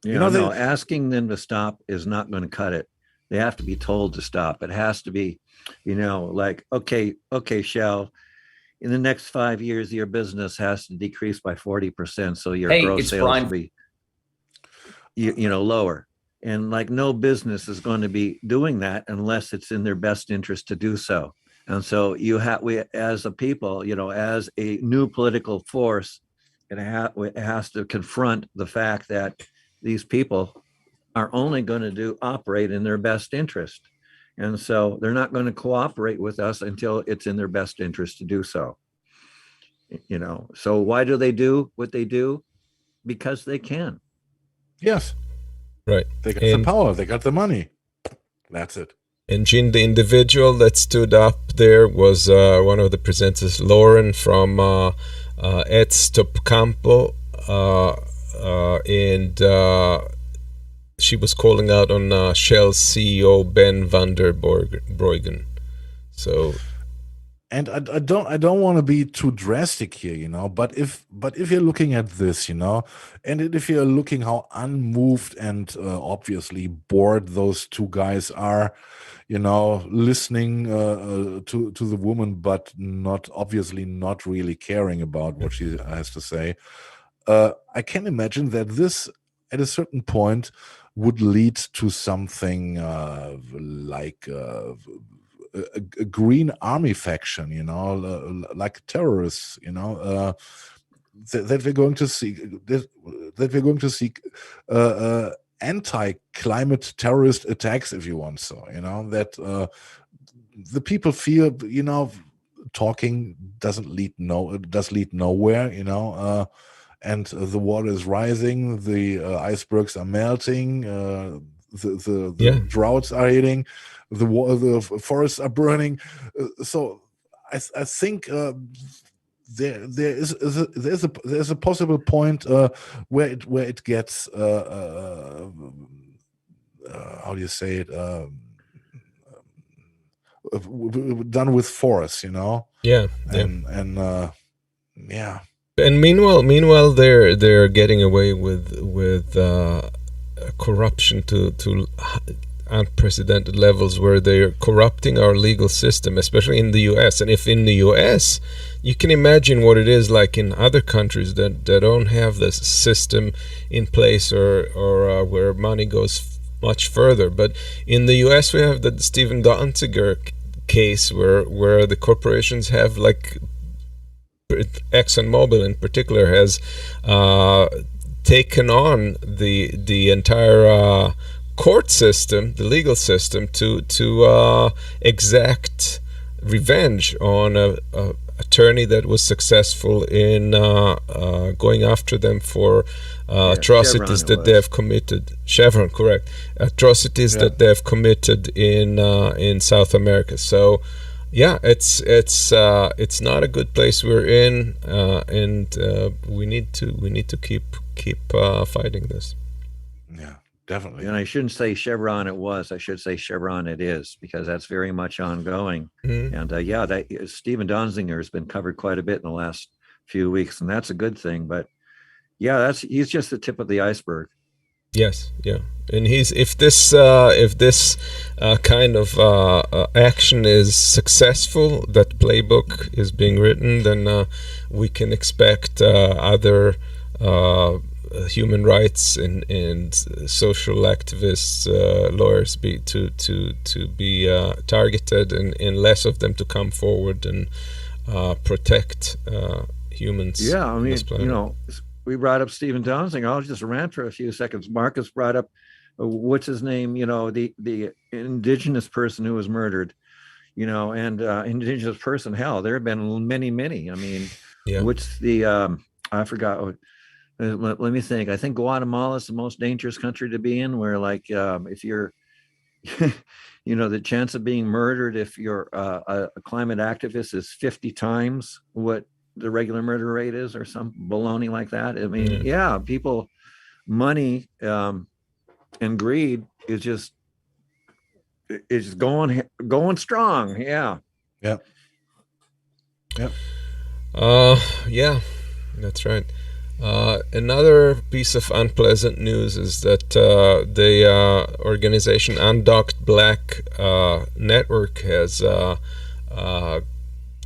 Asking them to stop is not going to cut it. They have to be told to stop. It has to be, like, okay, Shell, in the next 5 years, your business has to decrease by 40%. So your gross sales will be, lower. And like no business is going to be doing that unless it's in their best interest to do so. And so we as a people, as a new political force, it has to confront the fact that these people are only going to operate in their best interest. And so they're not going to cooperate with us until it's in their best interest to do so. So why do they do what they do? Because they can. Yes. Right. They got the power, they got the money. That's it. And Jean, the individual that stood up there was one of the presenters, Lauren from Et Stop Campo, and she was calling out on Shell's CEO Ben van der Bruygen. So, and I don't want to be too drastic here, but if you're looking at this, and if you're looking how unmoved and obviously bored those two guys are, listening to the woman, but obviously not really caring about what she has to say, I can imagine that this at a certain point would lead to something like a green army faction, like terrorists, that we're going to see, that we're going to see anti-climate terrorist attacks, if you want so, that the people feel, talking does lead nowhere, and the water is rising, the icebergs are melting, the droughts are hitting, the forests are burning. So I think there's a possible point where it gets how do you say it, done with force, and And meanwhile, they're getting away with corruption to unprecedented levels, where they're corrupting our legal system, especially in the U.S. And if in the U.S., you can imagine what it is like in other countries that don't have this system in place, or where money goes much further. But in the U.S., we have the Stephen Donziger case where the corporations have, like ExxonMobil in particular has taken on the entire court system, the legal system, to exact revenge on a attorney that was successful in going after them for atrocities that they have committed. Chevron, correct? Atrocities that they have committed in South America. So, yeah, it's not a good place we're in, and we need to keep fighting this. Yeah, definitely. And I shouldn't say Chevron it was. I should say Chevron it is, because that's very much ongoing. And that Stephen Donziger has been covered quite a bit in the last few weeks, and that's a good thing. But yeah, he's just the tip of the iceberg. Yes, yeah, and if this kind of action is successful, that playbook is being written, then we can expect other human rights and social activists, lawyers to be targeted, and less of them to come forward and protect humans. Yeah, I mean, we brought up Stephen Donziger. I'll just rant for a few seconds. Marcus brought up what's his name? The indigenous person who was murdered. And indigenous person. Hell, there have been many. I mean, what's the? I forgot. Let me think. I think Guatemala is the most dangerous country to be in, where if you're, the chance of being murdered if you're a climate activist is 50 times what the regular murder rate is, or some baloney like that. I mean, people, money, and greed is just going strong. Yeah. Yep. Yeah, that's right. Another piece of unpleasant news is that the organization Undocked Black Network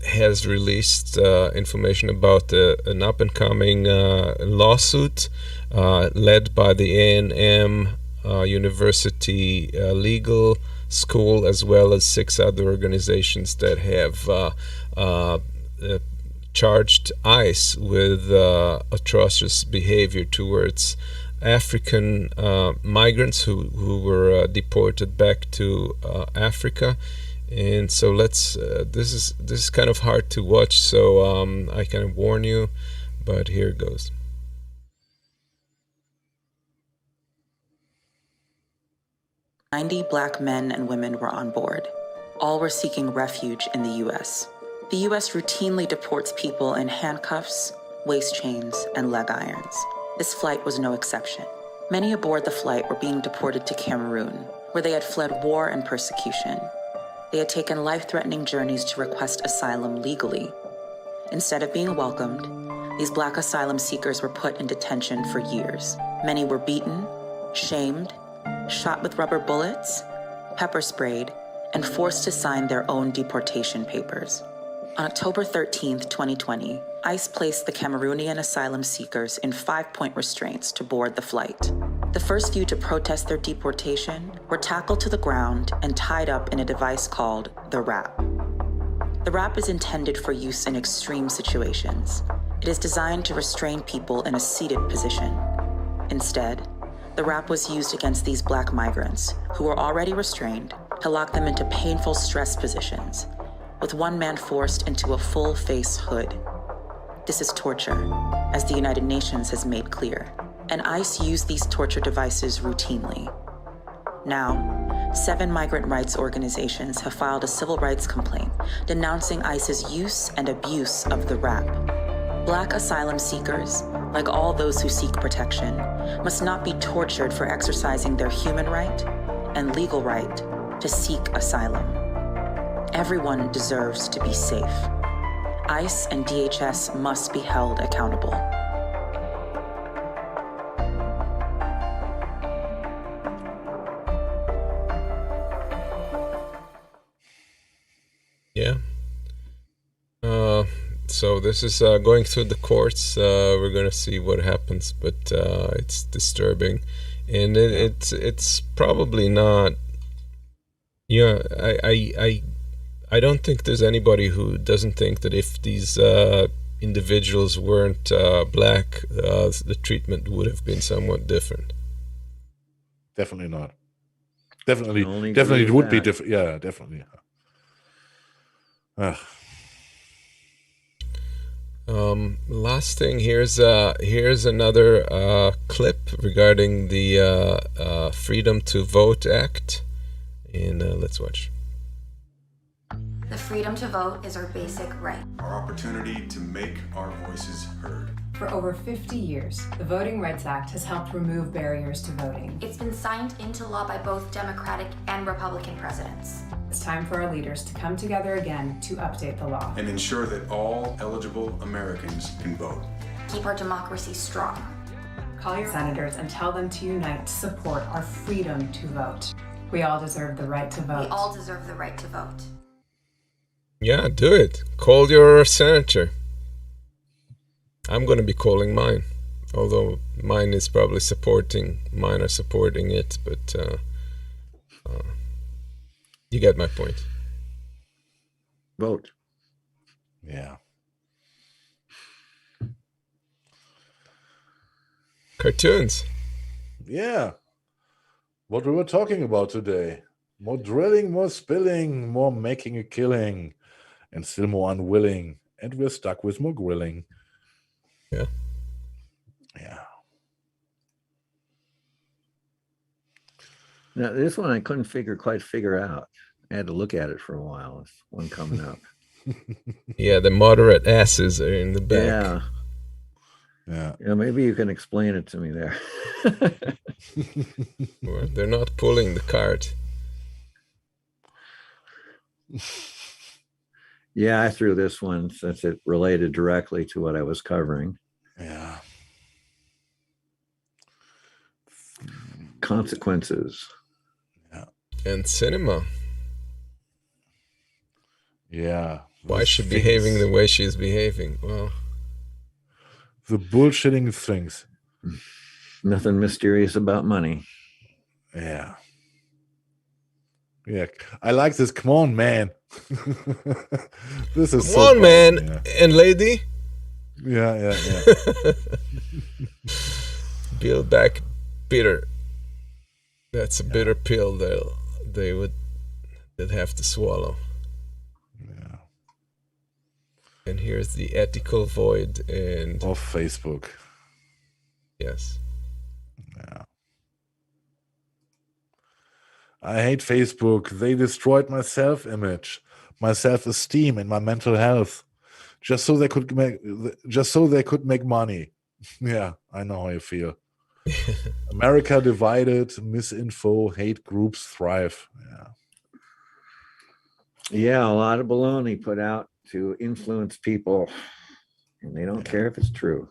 has released information about an up-and-coming lawsuit led by the A&M University Legal School, as well as 6 other organizations that have charged ICE with atrocious behavior towards African migrants who were deported back to Africa. And so this is kind of hard to watch, so I kind of warn you, but here it goes. "90 black men and women were on board. All were seeking refuge in the U.S. The U.S. routinely deports people in handcuffs, waist chains, and leg irons. This flight was no exception. Many aboard the flight were being deported to Cameroon, where they had fled war and persecution. They had taken life-threatening journeys to request asylum legally. Instead of being welcomed, these black asylum seekers were put in detention for years. Many were beaten, shamed, shot with rubber bullets, pepper sprayed, and forced to sign their own deportation papers. On October 13, 2020, ICE placed the Cameroonian asylum seekers in 5-point restraints to board the flight. The first few to protest their deportation were tackled to the ground and tied up in a device called the wrap. The wrap is intended for use in extreme situations. It is designed to restrain people in a seated position. Instead, the wrap was used against these black migrants, who were already restrained, to lock them into painful stress positions, with one man forced into a full-face hood. This is torture. as the United Nations has made clear, and ICE use these torture devices routinely. Now, 7 migrant rights organizations have filed a civil rights complaint denouncing ICE's use and abuse of the RAP. Black asylum seekers, like all those who seek protection, must not be tortured for exercising their human right and legal right to seek asylum. Everyone deserves to be safe. ICE and DHS must be held accountable. Yeah. So this is going through the courts. We're going to see what happens, but it's disturbing, and it's probably not. Yeah, I don't think there's anybody who doesn't think that if these individuals weren't black, the treatment would have been somewhat different. Definitely not. Definitely it with would be that. different. Yeah, definitely. Last thing, here's another clip regarding the Freedom to Vote Act, and let's watch. The freedom to vote is our basic right. Our opportunity to make our voices heard. For over 50 years, the Voting Rights Act has helped remove barriers to voting. It's been signed into law by both Democratic and Republican presidents. It's time for our leaders to come together again to update the law. And ensure that all eligible Americans can vote. Keep our democracy strong. Call your senators and tell them to unite to support our freedom to vote. We all deserve the right to vote. We all deserve the right to vote. Yeah, do it. Call your senator. I'm going to be calling mine, although mine are supporting it, but you get my point. Vote. Yeah. Cartoons. Yeah. What we were talking about today. More drilling, more spilling, more making a killing, and still more unwilling. And we're stuck with more grilling. Yeah. Yeah. Now, this one I couldn't quite figure out. I had to look at it for a while. This one coming up. Yeah, the moderate asses are in the back. Yeah. Yeah. Yeah, maybe you can explain it to me there. Well, they're not pulling the cart. Yeah, I threw this one since it related directly to what I was covering. Yeah. Consequences. Yeah. And cinema. Yeah. Why is she behaving the way she's behaving? Well, the bullshitting things. Nothing mysterious about money. Yeah. Yeah. I like this. Come on, man. This is come on, man and lady. Yeah. Build back bitter. That's a bitter pill they'd have to swallow. Yeah. And here's the ethical void and of Facebook. Yes. Yeah. I hate Facebook. They destroyed my self-image, my self-esteem, and my mental health, just so they could make money. Yeah, I know how you feel. America divided, misinfo, hate groups thrive. Yeah, a lot of baloney put out to influence people, and they don't care if it's true.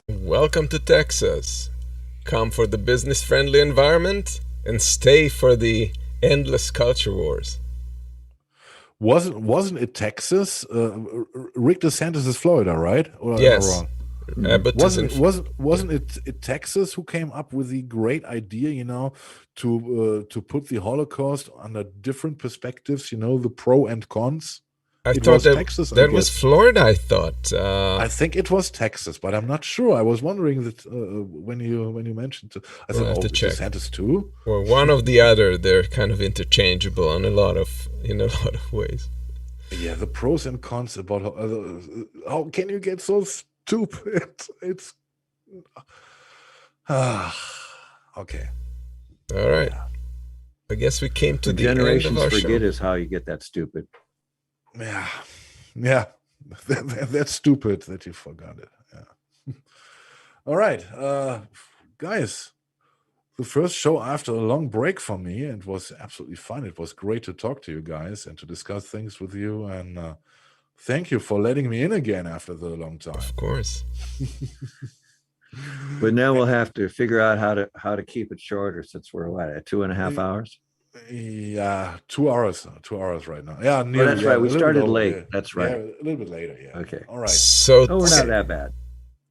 Welcome to Texas. Come for the business-friendly environment and stay for the endless culture wars. Wasn't it Texas? Rick DeSantis is Florida, right? Or yes. Am I wrong? But wasn't it Texas who came up with the great idea, to put the Holocaust under different perspectives, the pro and cons? I thought that was Florida. I thought. I think it was Texas, but I'm not sure. I was wondering that when you mentioned it, I thought, have to check. DeSantis too. Well, one of the other, they're kind of interchangeable in a lot of ways. Yeah, the pros and cons about how can you get so stupid. It's okay. All right. I guess we came to the end of Generations our forget show. is how you get that stupid. Yeah. That's stupid that you forgot it. Yeah. All right, guys. The first show after a long break for me. It was absolutely fun. It was great to talk to you guys and to discuss things with you. And thank you for letting me in again after the long time. Of course. But now we'll have to figure out how to keep it shorter, since we're at 2.5 hours. Yeah, 2 hours. 2 hours right now. Yeah, that's right. We started late. Yeah. That's right. Yeah, a little bit later. Yeah. Okay. All right. So we're not that bad.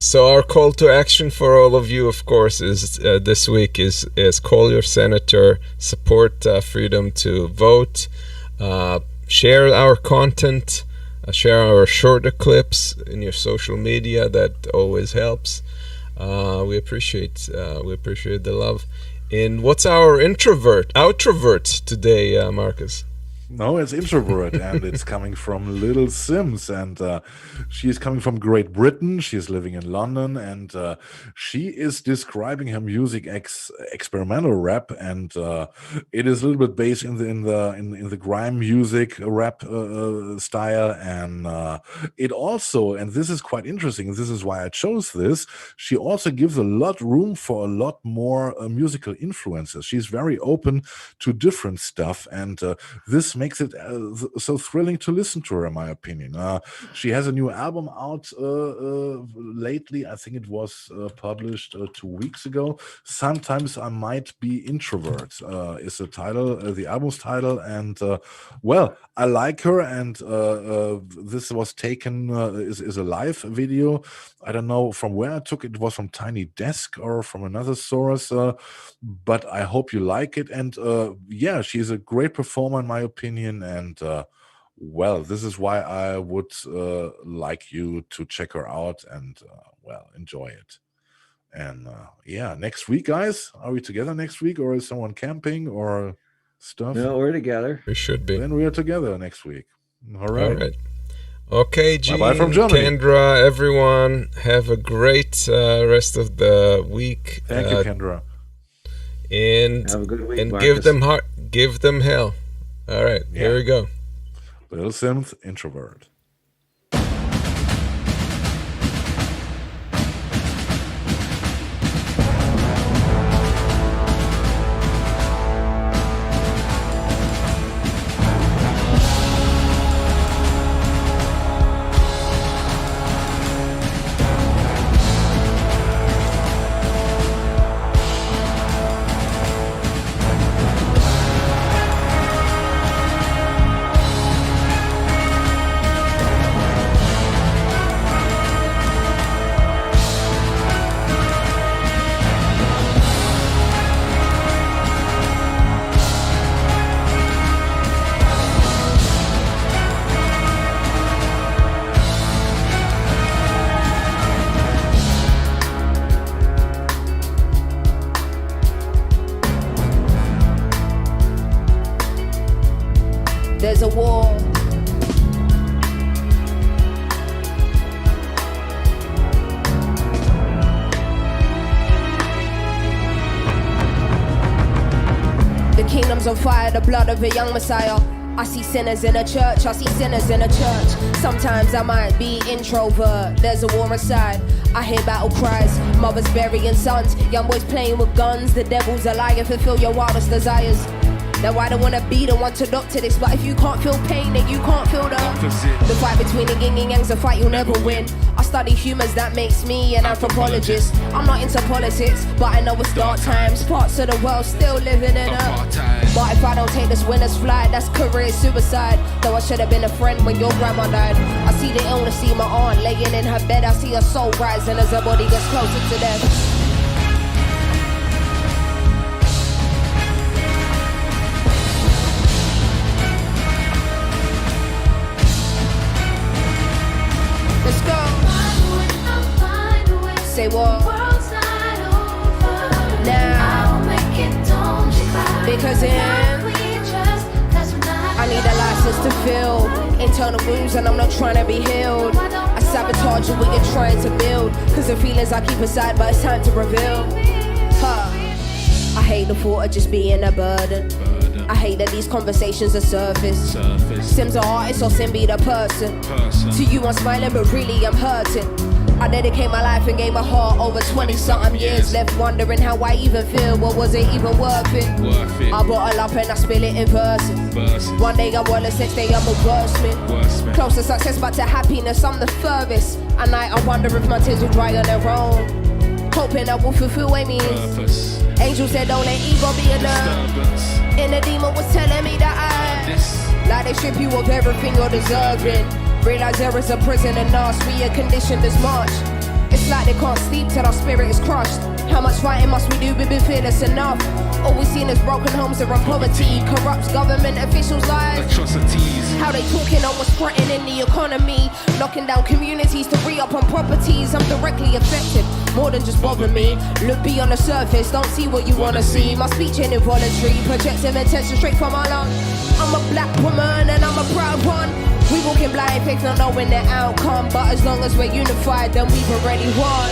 So our call to action for all of you, of course, is this week is call your senator, support freedom to vote, share our content, share our shorter clips in your social media. That always helps. We appreciate the love. And what's our outrovert today, Marcus? No, it's introvert, and it's coming from Little Sims, and she is coming from Great Britain. She is living in London, and she is describing her music experimental rap, and it is a little bit based in the grime music rap style, and it also, and this is quite interesting. This is why I chose this. She also gives a lot room for a lot more musical influences. She's very open to different stuff, and this makes it so thrilling to listen to her, in my opinion. She has a new album out lately. I think it was published 2 weeks ago. Sometimes I Might Be Introvert is the title, the album's title. And well, I like her, and this was taken, is a live video. I don't know from where I took it. It was from Tiny Desk or from another source, but I hope you like it. And yeah, she's a great performer, in my opinion. And well, this is why I would like you to check her out and well, enjoy it. And yeah, next week, guys, are we together next week, or is someone camping or stuff? No, we're together. We should be. Then we are together next week. All right. Okay, Gene, bye from Germany. Kendra, everyone, have a great rest of the week. Thank you, Kendra. And have a good week, and Marcus. give them hell. All right, here we go. Little Sims, introvert. There's a war. The kingdom's on fire, the blood of a young Messiah. I see sinners in a church, I see sinners in a church. Sometimes I might be introvert, there's a war inside. I hear battle cries, mothers burying sons, young boys playing with guns. The devil's a liar, fulfill your wildest desires. Now I don't wanna be the one to doctor this, but if you can't feel pain, then you can't feel the opposite. The fight between the yin and yang's a fight you'll never win. I study humans, that makes me an anthropologist. I'm not into politics, but I know it's dark times. Parts of the world still living in a. But if I don't take this winner's flight, that's career suicide. Though I should have been a friend when your grandma died. I see the illness, see my aunt laying in her bed. I see her soul rising as her body gets closer to death. Let's go. Say what? Now, because I need a license to feel internal wounds, and I'm not trying to be healed. I Sabotage what you're trying to build. Cause the feelings I keep aside, but it's time to reveal. I hate the thought of just being a burden. I hate that these conversations are surface. Sim's an artist or Sim be the person. To you I'm smiling but really I'm hurting. I dedicate my life and gave my heart over 20-something years. Left wondering how I even feel, what was it even worth it? I bottle up and I spill it in verses. One day I'm Wallace, next day I'm a wordsmith. Close to success but to happiness I'm the furthest. At night I wonder if my tears will dry on their own. Hoping I will fulfill means. Angel said don't let ego be enough. And the demon was telling me that like they strip you of everything you're deserving. Realize there is a prison and us, we are conditioned as much. It's like they can't sleep till our spirit is crushed. How much fighting must we do before fearless enough? All we seen is broken homes and poverty. Corrupts government officials' lives. Atrocities. How they talking on what's threatening the economy. Knocking down communities to re-up on properties. I'm directly affected, more than just bother me. Look beyond the surface, don't see what you wanna see. My speech ain't involuntary, projecting intention straight from my lungs. I'm a black woman and I'm a proud one. We walking blind faith, not knowing the outcome. But as long as we're unified, then we've already won.